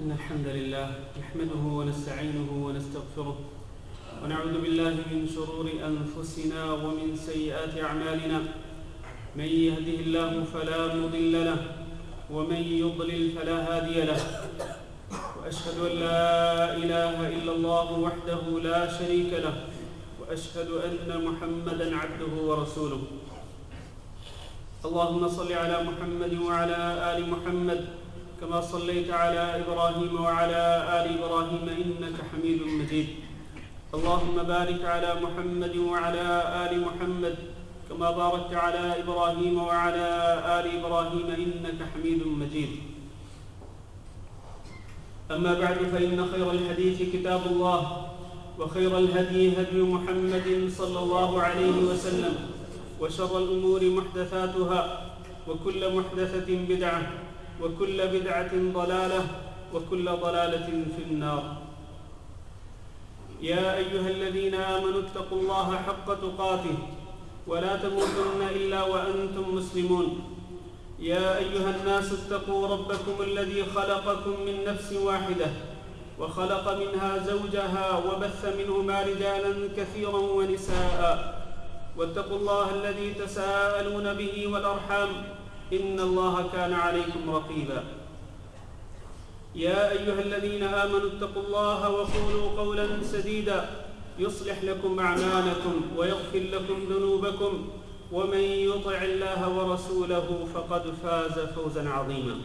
إن الحمد لله نحمده ونستعينه ونستغفره ونعوذ بالله من شرور أنفسنا ومن سيئات أعمالنا. من يهده الله فلا مضل له ومن يضلل فلا هادي له. وأشهد أن لا إله إلا الله وحده لا شريك له وأشهد أن محمدا عبده ورسوله. اللهم صل على محمد وعلى آل محمد كما صليت على إبراهيم وعلى آل إبراهيم إنك حميد مجيد. اللهم بارك على محمد وعلى آل محمد كما باركت على إبراهيم وعلى آل إبراهيم إنك حميد مجيد. أما بعد فإن خير الحديث كتاب الله وخير الهدي هدي محمد صلى الله عليه وسلم وشر الأمور محدثاتها وكل محدثة بدعة وكل بدعة ضلالة وكل ضلالة في النار. يا أيها الذين آمنوا اتقوا الله حق تقاته ولا تموتن إلا وأنتم مسلمون. يا أيها الناس اتقوا ربكم الذي خلقكم من نفس واحدة وخلق منها زوجها وبث منهما رجالا كثيرا ونساء واتقوا الله الذي تساءلون به والأرحام إن الله كان عليكم رقيبا. يا أيها الذين آمنوا اتقوا الله وقولوا قولا سديدا يصلح لكم أعمالكم ويغفر لكم ذنوبكم ومن يطع الله ورسوله فقد فاز فوزا عظيما.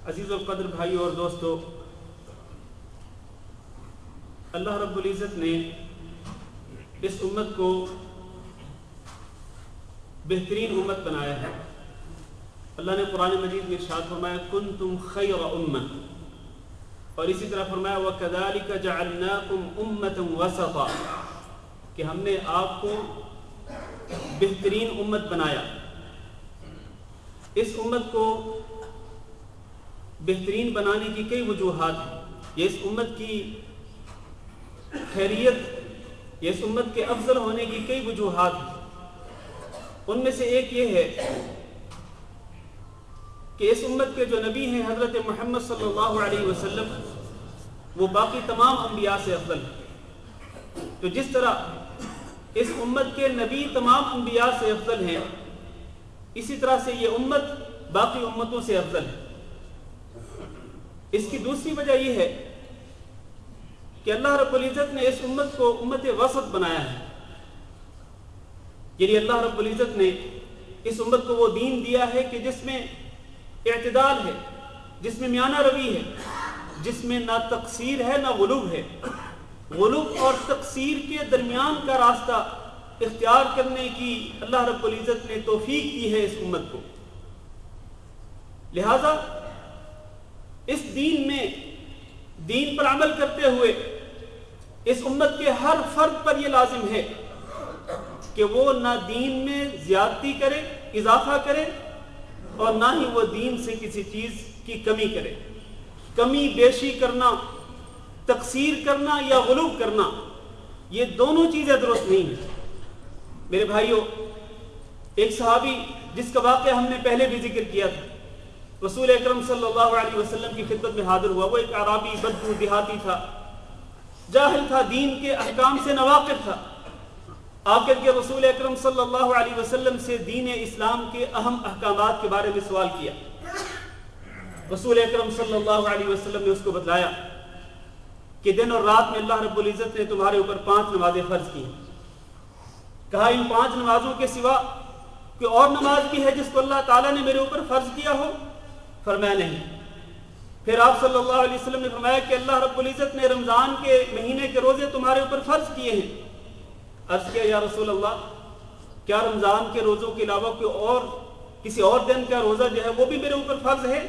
عزیز القدر بھائیو اور دوستو، اللہ رب العزت نے اس امت کو بہترین امت بنایا ہے. اللہ نے قرآن مجید میں ارشاد فرمایا کنتم خیر امہ، اور اسی طرح فرمایا وَكَذَلِكَ جَعَلْنَاكُمْ أُمَّةً وَسَطًا، کہ ہم نے آپ کو بہترین امت بنایا. اس امت کو بہترین بنانے کی کئی وجوہات ہیں. یہ اس امت کی خیریت، یہ اس امت کے افضل ہونے کی کئی وجوہات ہیں. ان میں سے ایک یہ ہے کہ اس امت کے جو نبی ہیں حضرت محمد صلی اللہ علیہ وسلم، وہ باقی تمام انبیاء سے افضل ہیں. تو جس طرح اس امت کے نبی تمام انبیاء سے افضل ہیں، اسی طرح سے یہ امت باقی امتوں سے افضل ہے. اس کی دوسری وجہ یہ ہے کہ اللہ رب العزت نے اس امت کو امت وسط بنایا ہے. یعنی اللہ رب العزت نے اس امت کو وہ دین دیا ہے کہ جس میں اعتدال ہے، جس میں میانہ روی ہے، جس میں نہ تقصیر ہے نہ غلو ہے. غلو اور تقصیر کے درمیان کا راستہ اختیار کرنے کی اللہ رب العزت نے توفیق دی ہے اس امت کو. لہذا اس دین میں دین پر عمل کرتے ہوئے اس امت کے ہر فرد پر یہ لازم ہے کہ وہ نہ دین میں زیادتی کرے، اضافہ کرے، اور نہ ہی وہ دین سے کسی چیز کی کمی کرے. کمی بیشی کرنا، تقصیر کرنا یا غلو کرنا، یہ دونوں چیزیں درست نہیں ہیں. میرے بھائیوں، ایک صحابی جس کا واقعہ ہم نے پہلے بھی ذکر کیا تھا، رسول اکرم صلی اللہ علیہ وسلم کی خدمت میں حاضر ہوا. وہ ایک اعرابی بدو دیہاتی تھا، جاہل تھا، دین کے احکام سے ناواقف تھا. آ کر کے رسول اکرم صلی اللہ علیہ وسلم سے دین اسلام کے اہم احکامات کے بارے میں سوال کیا. رسول اکرم صلی اللہ علیہ وسلم نے اس کو بتلایا کہ دن اور رات میں اللہ رب العزت نے تمہارے اوپر 5 نمازیں فرض کی ہیں. کہا ان 5 نمازوں کے سوا کوئی اور نماز بھی ہے جس کو اللہ تعالیٰ نے میرے اوپر فرض کیا ہو؟ فرمایا نہیں. پھر آپ صلی اللہ علیہ وسلم نے فرمایا کہ اللہ رب العزت نے رمضان کے مہینے کے روزے تمہارے اوپر فرض کیے ہیں. عرض کیا یا رسول اللہ، کیا رمضان کے روزوں کے علاوہ کوئی اور کسی اور دن کا روزہ جو ہے وہ بھی میرے اوپر فرض ہے؟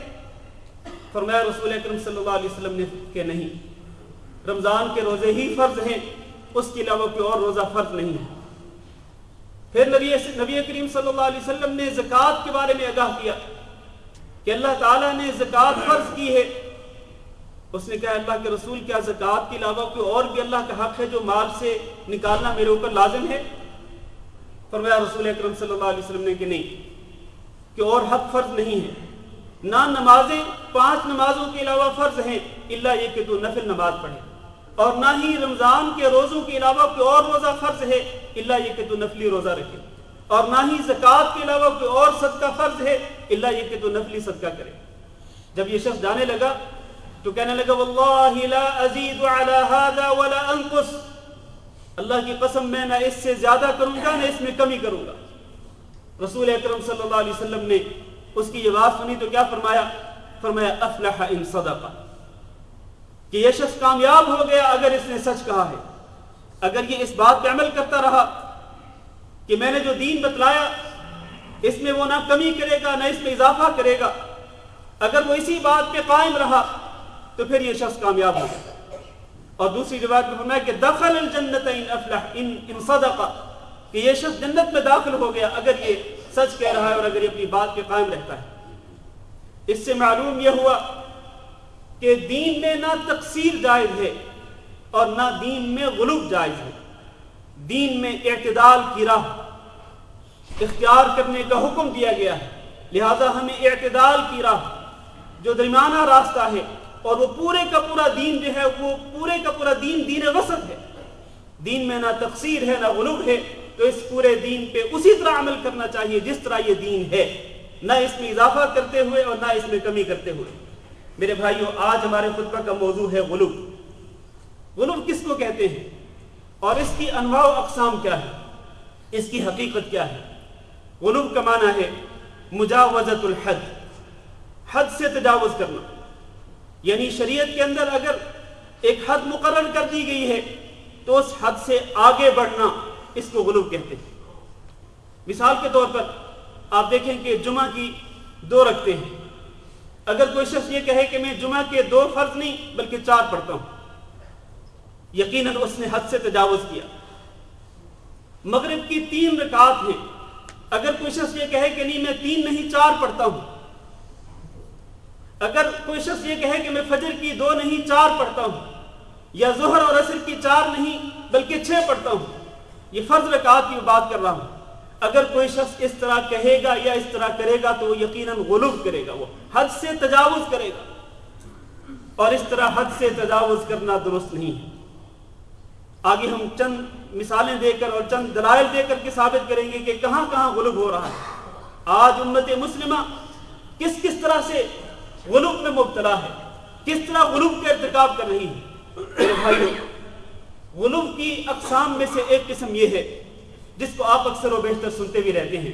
فرمایا رسول اکرم صلی اللہ علیہ وسلم نے کہ نہیں، رمضان کے روزے ہی فرض ہیں، اس کے علاوہ کوئی اور روزہ فرض نہیں ہے. پھر نبی کریم صلی اللہ علیہ وسلم نے زکوٰۃ کے بارے میں آگاہ کیا کہ اللہ تعالیٰ نے زکوٰۃ فرض کی ہے. اس نے کہا اللہ کے رسول، کیا زکوٰۃ کے علاوہ کوئی اور بھی اللہ کا حق ہے جو مال سے نکالنا میرے اوپر لازم ہے؟ فرمایا رسول اکرم صلی اللہ علیہ وسلم نے کہ نہیں، کہ اور حق فرض نہیں ہے. نہ نمازیں 5 نمازوں کے علاوہ فرض ہیں الا یہ کہ تو نفل نماز پڑھے، اور نہ ہی رمضان کے روزوں کے علاوہ کوئی اور روزہ فرض ہے الا یہ کہ تو نفلی روزہ رکھے، اور نہ ہی زکوٰۃ کے علاوہ کوئی اور صدقہ فرض ہے الا یہ کہ تو نفلی صدقہ کرے۔ جب یہ شخص جانے لگا تو کہنے لگا واللہ لا ازید علی ھذا ولا انقص، اللہ کی قسم میں نہ اس سے زیادہ کروں گا نہ اس میں کمی کروں گا۔ رسول اکرم صلی اللہ علیہ وسلم نے اس کی یہ بات سنی تو کیا فرمایا؟ فرمایا افلح ان صدق، کہ یہ شخص کامیاب ہو گیا اگر اس نے سچ کہا ہے، اگر یہ اس بات پہ عمل کرتا رہا کہ میں نے جو دین بتلایا اس میں وہ نہ کمی کرے گا نہ اس میں اضافہ کرے گا، اگر وہ اسی بات پہ قائم رہا تو پھر یہ شخص کامیاب ہو گیا۔ اور دوسری روایت میں فرمایا کہ دخل الجنت ان افلح ان صدق، کہ یہ شخص جنت میں داخل ہو گیا اگر یہ سچ کہہ رہا ہے اور اگر یہ اپنی بات پہ قائم رہتا ہے۔ اس سے معلوم یہ ہوا کہ دین میں نہ تقصیر جائز ہے اور نہ دین میں غلو جائز ہے، دین میں اعتدال کی راہ اختیار کرنے کا حکم دیا گیا ہے، لہذا ہمیں اعتدال کی راہ جو درمیانہ راستہ ہے، اور وہ پورے کا پورا دین جو ہے وہ پورے کا پورا دین وسط ہے، دین میں نہ تقصیر ہے نہ غلو ہے، تو اس پورے دین پہ اسی طرح عمل کرنا چاہیے جس طرح یہ دین ہے، نہ اس میں اضافہ کرتے ہوئے اور نہ اس میں کمی کرتے ہوئے۔ میرے بھائیو، آج ہمارے خطبہ کا موضوع ہے غلو۔ غلو کس کو کہتے ہیں اور اس کی انواع و اقسام کیا ہے، اس کی حقیقت کیا ہے؟ غلو کا معنی ہے مجاوزۃ الحد، حد سے تجاوز کرنا، یعنی شریعت کے اندر اگر ایک حد مقرر کر دی گئی ہے تو اس حد سے آگے بڑھنا، اس کو غلو کہتے ہیں۔ مثال کے طور پر آپ دیکھیں کہ جمعہ کی 2 رکعتیں ہیں، اگر کوئی شخص یہ کہے کہ میں جمعہ کے 2 فرض نہیں بلکہ 4 پڑھتا ہوں، یقیناً اس نے حد سے تجاوز کیا۔ مغرب کی 3 رکعات ہیں، اگر کوئی شخص یہ کہے کہ نہیں میں 3 نہیں 4 پڑھتا ہوں، اگر کوئی شخص یہ کہے کہ میں فجر کی 2 نہیں 4 پڑھتا ہوں، یا ظہر اور عصر کی 4 نہیں بلکہ 6 پڑھتا ہوں، یہ فرض رکعات کی بات کر رہا ہوں، اگر کوئی شخص اس طرح کہے گا یا اس طرح کرے گا تو وہ یقیناً غلو کرے گا، وہ حد سے تجاوز کرے گا، اور اس طرح حد سے تجاوز کرنا درست نہیں ہے۔ آگے ہم چند مثالیں دے کر اور چند دلائل دے کر کے ثابت کریں گے کہ کہاں کہاں غلو ہو رہا ہے۔ آج امت مسلمہ کس طرح سے غلو میں مبتلا ہے، کس طرح غلو کا ارتکاب کر رہی ہے۔ میرے بھائیو، غلو کی اقسام میں سے ایک قسم یہ ہے جس کو آپ اکثر و بیشتر سنتے بھی رہتے ہیں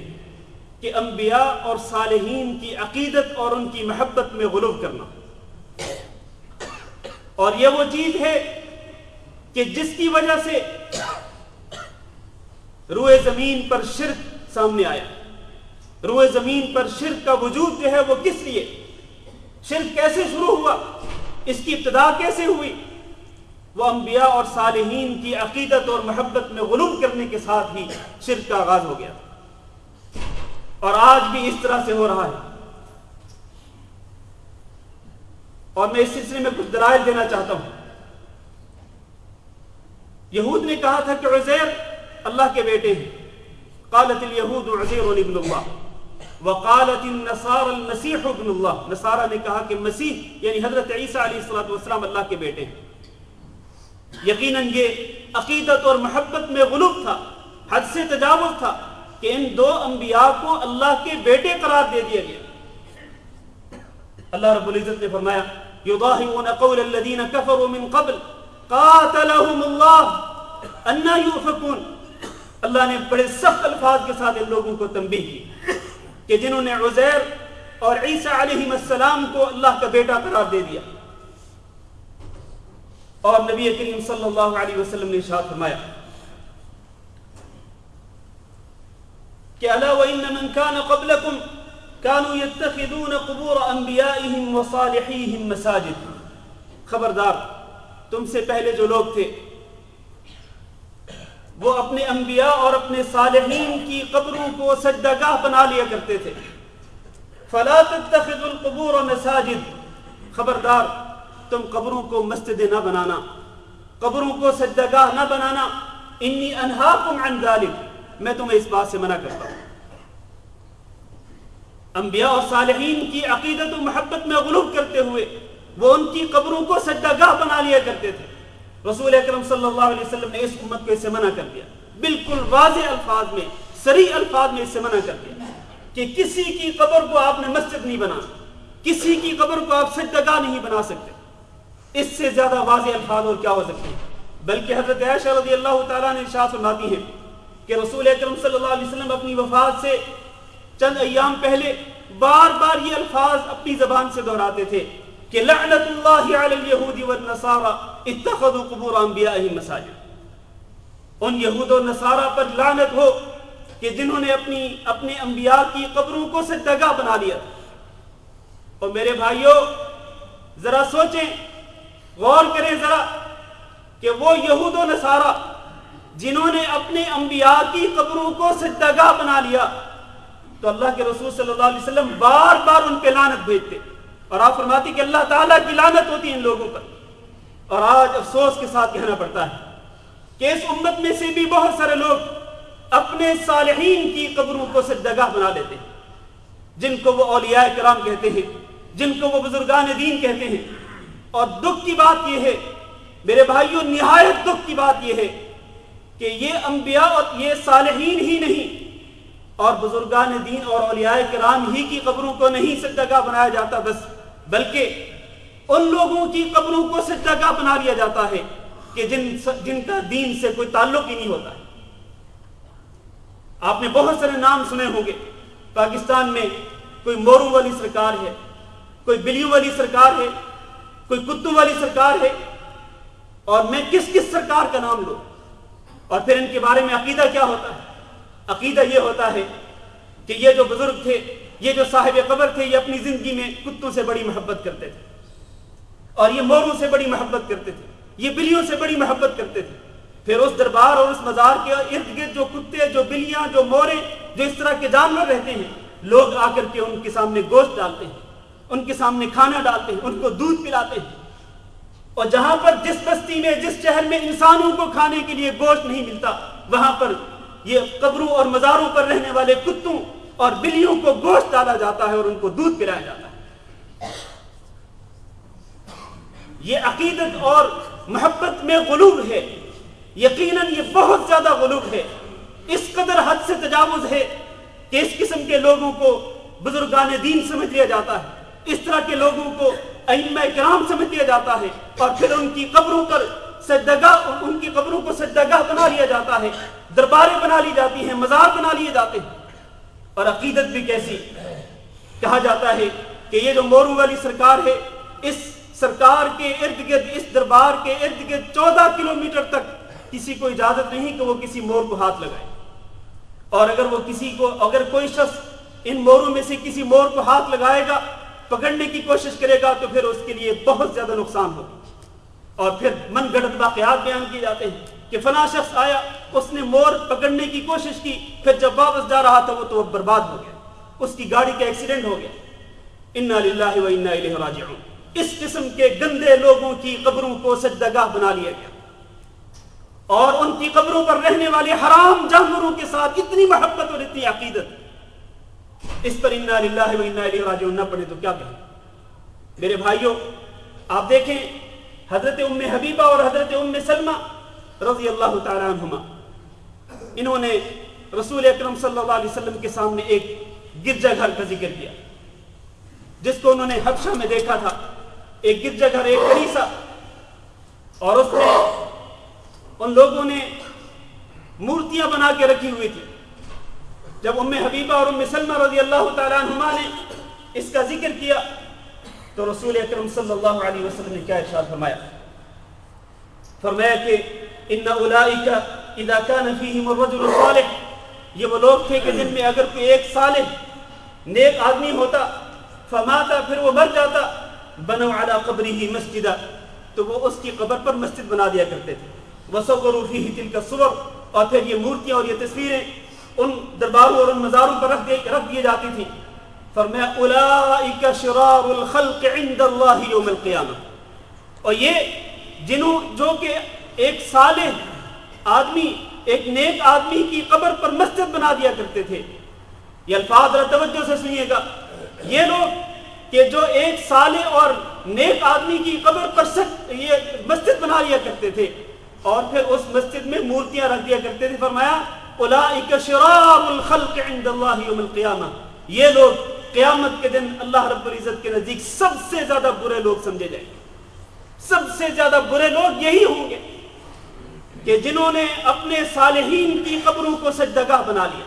کہ انبیاء اور صالحین کی عقیدت اور ان کی محبت میں غلو کرنا، اور یہ وہ چیز ہے کہ جس کی وجہ سے روئے زمین پر شرک سامنے آیا۔ روئے زمین پر شرک کا وجود جو ہے وہ کس لیے، شرک کیسے شروع ہوا، اس کی ابتدا کیسے ہوئی؟ وہ انبیاء اور صالحین کی عقیدت اور محبت میں غلو کرنے کے ساتھ ہی شرک کا آغاز ہو گیا، اور آج بھی اس طرح سے ہو رہا ہے۔ اور میں اس سلسلے میں کچھ دلائل دینا چاہتا ہوں۔ یہود نے کہا تھا کہ عزیر اللہ کے بیٹے ہیں، قالت الیہود عزیر ابن اللہ وقالت النصارى المسیح ابن اللہ، نصارہ نے کہا کہ مسیح یعنی حضرت عیسیٰ علیہ السلام اللہ کے بیٹے ہیں۔ یقیناً یہ عقیدت اور محبت میں غلو تھا، حد سے تجاوز تھا کہ ان 2 انبیاء کو اللہ کے بیٹے قرار دے دیا گیا۔ اللہ رب العزت نے فرمایا یضاہئون قول الذین کفروا من قبل قاتلہم اللہ انا یؤفکون، اللہ نے بڑے سخت الفاظ کے ساتھ ان لوگوں کو تنبیہ کی کہ جنہوں نے عزیر اور عیسیٰ علیہ السلام کو اللہ کا بیٹا قرار دے دیا۔ اور نبی کریم صلی اللہ علیہ وسلم نے ارشاد فرمایا کہ الا وان من كان قبلكم كانوا يتخذون قبور انبيائهم وصالحيهم مساجد، خبردار تم سے پہلے جو لوگ تھے وہ اپنے انبیاء اور اپنے صالحین کی قبروں کو سجدہ گاہ بنا لیا کرتے تھے۔ فلا تتخذوا القبور مساجد، خبردار تم قبروں کو مسجد نہ بنانا، قبروں کو سجدہ گاہ نہ بنانا۔ انی انہاکم عن ذلک، میں تمہیں اس بات سے منع کرتا ہوں۔ انبیاء اور صالحین کی عقیدت و محبت میں غلو کرتے ہوئے وہ ان کی قبروں کو سجدہ گاہ بنا لیا کرتے تھے. رسول اکرم صلی اللہ علیہ وسلم نے اس امت کو اس سے منع کر دیا, بالکل واضح الفاظ میں, صریح الفاظ میں اس سے منع کر دیا کہ کسی کی قبر کو آپ نے مسجد نہیں بنا, کسی کی قبر کو آپ سجدہ گاہ نہیں بنا سکتے. اس سے زیادہ واضح الفاظ اور کیا ہو سکتے ہیں. بلکہ حضرت عائشہ رضی اللہ تعالیٰ نے ارشاد فرماتی ہیں کہ رسول اکرم صلی اللہ علیہ وسلم اپنی وفات سے چند ایام پہلے بار بار یہ الفاظ اپنی زبان سے دہراتے تھے کہ لعنت اللہ علی الیہود والنصارى اتخذوا قبور انبیائہم مساجد. ان یہود و نصارہ پر لعنت ہو کہ جنہوں نے اپنے انبیاء کی قبروں کو سجدہ گاہ بنا لیا. اور میرے بھائیوں ذرا سوچیں, غور کریں ذرا کہ وہ یہود و نصارہ جنہوں نے اپنے انبیاء کی قبروں کو سجدہ گاہ بنا لیا, تو اللہ کے رسول صلی اللہ علیہ وسلم بار بار ان پہ لعنت بھیجتے اور آپ فرماتی کہ اللہ تعالیٰ کی لعنت ہوتی ہے ان لوگوں پر. اور آج افسوس کے ساتھ کہنا پڑتا ہے کہ اس امت میں سے بھی بہت سارے لوگ اپنے صالحین کی قبروں کو سجدہ گاہ بنا لیتے ہیں, جن کو وہ اولیاء کرام کہتے ہیں, جن کو وہ بزرگان دین کہتے ہیں. اور دکھ کی بات یہ ہے میرے بھائیوں, نہایت دکھ کی بات یہ ہے کہ یہ انبیاء اور یہ صالحین ہی نہیں اور بزرگان دین اور اولیاء کرام ہی کی قبروں کو نہیں سجدہ گاہ بنایا جاتا بس, بلکہ ان لوگوں کی قبروں کو سجدہ گاہ بنا لیا جاتا ہے کہ جن کا دین سے کوئی تعلق ہی نہیں ہوتا ہے. آپ نے بہت سارے نام سنے ہوں گے. پاکستان میں کوئی مورو والی سرکار ہے, کوئی بلیو والی سرکار ہے, کوئی کتو والی سرکار ہے, اور میں کس سرکار کا نام لوں. اور پھر ان کے بارے میں عقیدہ کیا ہوتا ہے؟ عقیدہ یہ ہوتا ہے کہ یہ جو بزرگ تھے, یہ جو صاحب قبر تھے, یہ اپنی زندگی میں کتوں سے بڑی محبت کرتے تھے, اور یہ موروں سے بڑی محبت کرتے تھے, یہ بلیوں سے بڑی محبت کرتے تھے. پھر اس دربار اور اس مزار کے ارد گرد جو کتے, جو بلیاں, جو مورے, جو اس طرح کے جانور رہتے ہیں, لوگ آ کر کے ان کے سامنے گوشت ڈالتے ہیں, ان کے سامنے کھانا ڈالتے ہیں, ان کو دودھ پلاتے ہیں. اور جہاں پر جس بستی میں, جس شہر میں انسانوں کو کھانے کے لیے گوشت نہیں ملتا, وہاں پر یہ قبروں اور مزاروں پر رہنے والے کتوں اور بلیوں کو گوشت ڈالا جاتا ہے اور ان کو دودھ پلایا جاتا ہے. یہ عقیدت اور محبت میں غلو ہے. یقیناً یہ بہت زیادہ غلو ہے. اس قدر حد سے تجاوز ہے کہ اس قسم کے لوگوں کو بزرگان دین سمجھ لیا جاتا ہے, اس طرح کے لوگوں کو ائمہ کرام سمجھ لیا جاتا ہے, اور پھر ان کی قبروں پر ان کی قبروں کو سجدہ گاہ بنا لیا جاتا ہے, درباریں بنا لی جاتی ہیں, مزار بنا لیے جاتے ہیں. اور عقیدت بھی کیسی, کہا جاتا ہے کہ یہ جو مورو والی سرکار ہے, اس سرکار کے ارد گرد, اس دربار کے ارد گرد 14 کلومیٹر تک کسی کو اجازت نہیں کہ وہ کسی مور کو ہاتھ لگائے. اور اگر کوئی شخص ان موروں میں سے کسی مور کو ہاتھ لگائے گا, پکڑنے کی کوشش کرے گا, تو پھر اس کے لیے بہت زیادہ نقصان ہوگا. اور پھر من گھڑت واقعات بیان کیے جاتے ہیں کہ فلاں شخص آیا, اس نے مور پکڑنے کی کوشش کی, پھر جب واپس جا رہا تھا وہ تو برباد ہو گیا, اس کی گاڑی کا ایکسیڈنٹ ہو گیا. انا للہ و انا الیہ راجعون. اس قسم کے گندے لوگوں کی قبروں کو سجدہ گاہ بنا لیا گیا, اور ان کی قبروں پر رہنے والے حرام جانوروں کے ساتھ اتنی محبت اور اتنی عقیدت. اس پر انا للہ و انا الیہ راجعون نہ پڑھے تو کیا کہیں. میرے بھائیوں آپ دیکھیں, حضرت ام حبیبہ اور حضرت ام سلمہ رضی اللہ تعالی عنہما, انہوں نے رسول اکرم صلی اللہ علیہ وسلم کے سامنے ایک گرجا گھر کا ذکر کیا جس کو انہوں نے حبشہ میں دیکھا تھا. ایک گرجا گھر, ایک کنیسہ, اور اس میں ان لوگوں نے مورتیاں بنا کے رکھی ہوئی تھی. جب ام حبیبہ اور ام سلمہ رضی اللہ تعالی عنہما نے اس کا ذکر کیا تو رسول اکرم صلی اللہ علیہ وسلم نے کیا ارشاد فرمایا؟ فرمایا کہ ان اولئک اذا كان فيهم الرجل الصالح, یہ وہ لوگ تھے کہ جن میں اگر کوئی ایک صالح نیک آدمی ہوتا, فماتا, پھر وہ مر جاتا, بنوا علی قبره مسجدا, تو وہ اس کی قبر پر مسجد بنا دیا کرتے تھے. وصوروا فيه تلك الصور, اور پھر یہ مورتیاں اور یہ تصویریں ان درباروں اور ان مزاروں پر رکھ دی جاتی تھیں. فرمایا اولئک شرار الخلق عند اللہ یوم القیامہ. اور یہ جو کہ ایک صالح آدمی, ایک نیک آدمی کی قبر پر مسجد بنا دیا کرتے تھے, یہ الفاظ ذرا توجہ سے سنیے گا. یہ لوگ کہ جو ایک صالح اور نیک آدمی کی قبر پر یہ مسجد بنا لیا کرتے تھے اور پھر اس مسجد میں مورتیاں رکھ دیا کرتے تھے, فرمایا اولئک شرار الخلق عند اللہ یوم القیامہ, یہ لوگ قیامت کے دن اللہ رب العزت کے نزدیک سب سے زیادہ برے لوگ سمجھے جائیں گے. سب سے زیادہ برے لوگ یہی ہوں گے کہ جنہوں نے اپنے صالحین کی قبروں کو سجدگاہ بنا لیا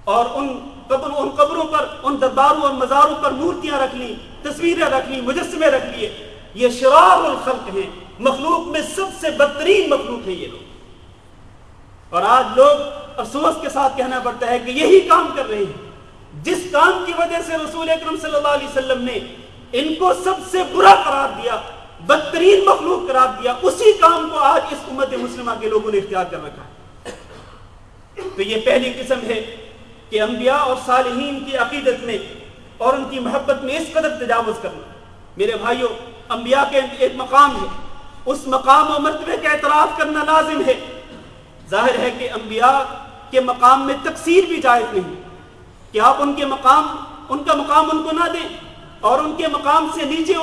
اور ان قبروں پر, ان درباروں اور مزاروں پر مورتیاں رکھ لی, تصویریں رکھ لی, مجسمے رکھ لیے. یہ شرار الخلق ہیں, مخلوق میں سب سے بدترین مخلوق ہیں یہ لوگ. اور آج لوگ افسوس کے ساتھ کہنا پڑتا ہے کہ یہی کام کر رہے ہیں. جس کام کی وجہ سے رسول اکرم صلی اللہ علیہ وسلم نے ان کو سب سے برا قرار دیا, بدترین مخلوق قرار دیا, اسی کام کو آج اس امت مسلمہ کے لوگوں نے اختیار کر رکھا ہے. تو یہ پہلی قسم ہے کہ انبیاء اور صالحین کی عقیدت میں اور ان کی محبت میں اس قدر تجاوز کرنا. میرے بھائیوں, انبیاء کے ایک مقام ہے, اس مقام و مرتبے کا اعتراف کرنا لازم ہے. ظاہر ہے کہ انبیاء کے مقام میں تقصیر بھی جائز نہیں کہ آپ ان کا مقام ان کو نہ دیں اور ان کے مقام سے نیچے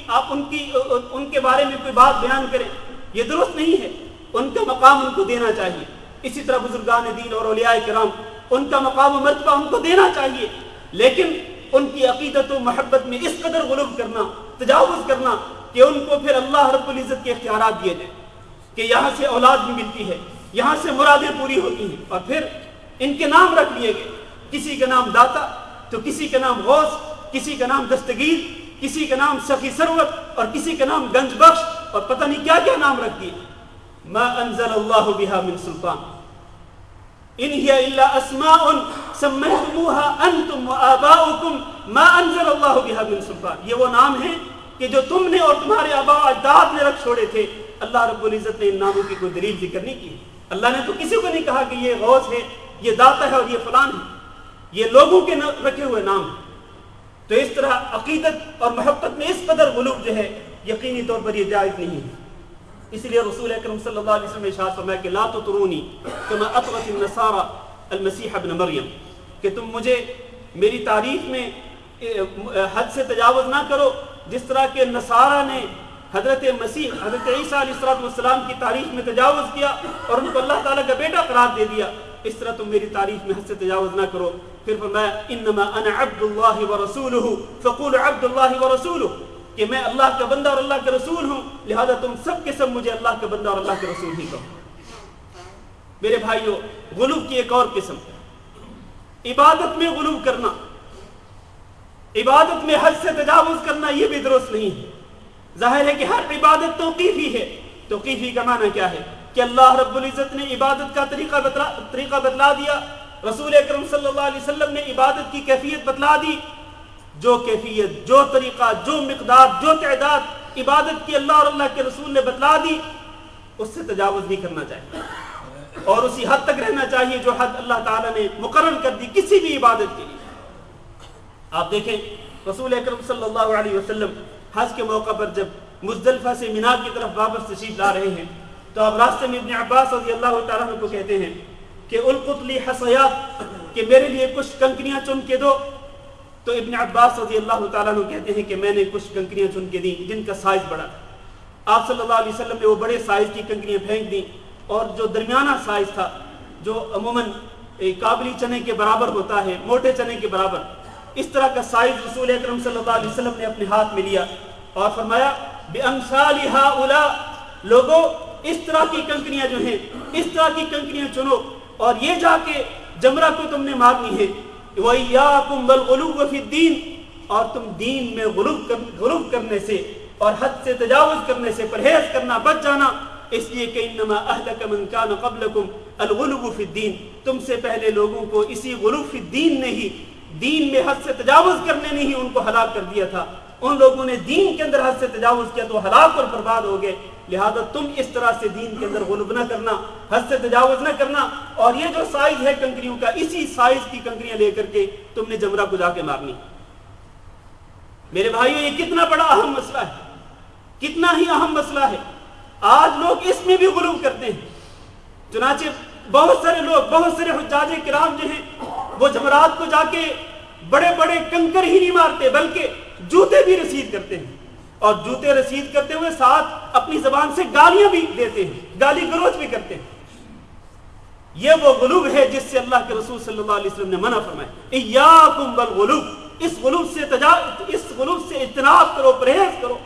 آپ ان کے بارے میں کوئی بات بیان کریں. یہ درست نہیں ہے. ان کا مقام ان کو دینا چاہیے. اسی طرح بزرگان دین اور اولیاء کرام, ان کا مقام و مرتبہ ان کو دینا چاہیے, لیکن ان کی عقیدت و محبت میں اس قدر غلو کرنا, تجاوز کرنا کہ ان کو پھر اللہ رب العزت کے اختیارات دیے جائیں کہ یہاں سے اولاد بھی ملتی ہے, یہاں سے مرادیں پوری ہوتی ہیں, اور پھر ان کے نام رکھ لیے گئے. کسی کا نام داتا, تو کسی کا نام غوث, کسی کا نام دستگیر, کسی کا نام سخی سروت, اور کسی کا نام گنج بخش, اور پتہ نہیں کیا کیا نام رکھ دیے. ما انزل اللہ بہا من سلطان ان ہی الا اسماء سمیتموها انتم وآباؤکم ما انزل اللہ بہا من سلطان. یہ وہ نام ہیں کہ جو تم نے اور تمہارے آباء و اجداد نے رکھ چھوڑے تھے. اللہ رب العزت نے ان ناموں کی کوئی دلیل ذکر نہیں کی. اللہ نے تو کسی کو نہیں کہا کہ یہ غوث ہے, یہ داتا ہے اور یہ فلان ہے. یہ لوگوں کے رکھے ہوئے نام ہیں. تو اس طرح عقیدت اور محبت میں اس قدر غلو جو ہے یقینی طور پر یہ جائز نہیں ہے. اس لیے رسول اکرم صلی اللہ علیہ وسلم نے ارشاد فرمایا کہ لا تطرونی کما اطرت النصارى المسیح ابن مریم, کہ تم مجھے میری تعریف میں حد سے تجاوز نہ کرو جس طرح کہ نصارہ نے حضرت مسیح حضرت عیسیٰ علیہ السلام کی تعریف میں تجاوز کیا اور ان کو اللہ تعالیٰ کا بیٹا قرار دے دیا. اس طرح تم میری تعریف میں حد سے تجاوز نہ کرو. پھر فرمایا انما انا عبد اللہ ورسولہ فقولوا عبد اللہ ورسولہ, کہ میں اللہ کا بندہ اور اللہ کے رسول ہوں, لہذا تم سب کے سب مجھے اللہ کا بندہ اور اللہ کے رسول ہی کہو. میرے بھائیوں, غلو کی ایک اور قسم, عبادت میں غلو کرنا, عبادت میں حد سے تجاوز کرنا, یہ بھی درست نہیں ہے. ظاہر ہے کہ ہر عبادت توقیفی ہے. توقیفی کا معنی کیا ہے کہ اللہ رب العزت نے عبادت کا طریقہ بتلا دیا, رسول اکرم صلی اللہ علیہ وسلم نے عبادت کی کیفیت بتلا دی. جو کیفیت, جو طریقہ, جو مقدار, جو تعداد عبادت کی اللہ اور اللہ کے رسول نے بتلا دی, اس سے تجاوز نہیں کرنا چاہیے اور اسی حد تک رہنا چاہیے جو حد اللہ تعالیٰ نے مقرر کر دی کسی بھی عبادت کے لیے. آپ دیکھیں رسول اکرم صلی اللہ علیہ وسلم حج کے موقع پر جب مزدلفہ سے مینا کی طرف واپس تشریف لا رہے ہیں تو آپ راستے میں ابن عباس رضی اللہ تعالیٰ عنہ کو کہتے ہیں کہ القط لی حصیات, کہ میرے لیے کچھ کنکریاں چن کے دو. تو ابن عباس رضی اللہ تعالیٰ عنہ کہتے ہیں کہ میں نے کچھ کنکریاں چن کے دی جن کا سائز بڑا تھا. آپ صلی اللہ علیہ وسلم نے وہ بڑے سائز کی کنکریاں پھینک دیں اور جو درمیانہ سائز تھا, جو عموماً کابلی چنے کے برابر ہوتا ہے, موٹے چنے کے برابر, اس طرح کا سائز رسول اکرم صلی اللہ علیہ وسلم نے اپنے ہاتھ میں لیا اور فرمایا بِأَمْثَالِ هَؤُلَاءِ, لوگوں اس طرح کی کنکریاں جو ہیں اس طرح کی کنکریاں چنو اور یہ جا کے جمرہ کو تم نے مارنی ہے. وَإِيَّاكُمْ وَالْغُلُوَّ فِي الدِّينِ, اور تم دین میں غلو کرنے سے اور حد سے تجاوز کرنے سے پرہیز کرنا, بچ جانا. اس لیے کہ انما اہلک من کان قبلکم الغلو فی الدین, تم سے پہلے لوگوں کو اسی غلو فی الدین نے ہی, دین میں حد سے تجاوز کرنے نے ہی ان کو ہلاک کر دیا تھا. ان لوگوں نے دین کے اندر حد سے تجاوز کیا تو ہلاک اور برباد ہو گئے. لہذا تم اس طرح سے دین کے اندر غلو نہ کرنا, حد سے تجاوز نہ کرنا, اور یہ جو سائز ہے کنکریوں کا, اسی سائز کی کنکریاں لے کر کے تم نے جمرہ کو جا کے مارنی. میرے بھائیو, یہ کتنا بڑا اہم مسئلہ ہے, کتنا ہی اہم مسئلہ ہے. آج لوگ اس میں بھی غلو کرتے ہیں. چنانچہ بہت سارے لوگ, بہت سارے حجاج کرام جو ہیں وہ جمرات کو جا کے بڑے بڑے کنکر ہی نہیں مارتے بلکہ جوتے بھی رسید کرتے ہیں، اور جوتے رسید کرتے ہوئے ساتھ اپنی زبان سے گالیاں بھی دیتے ہیں، گالی گلوچ بھی کرتے ہیں۔ یہ وہ غلو ہے جس سے اللہ کے رسول صلی اللہ علیہ وسلم نے منع فرمایا، ایاکم بالغلو، اس غلو سے اجتناب کرو، پرہیز کرو،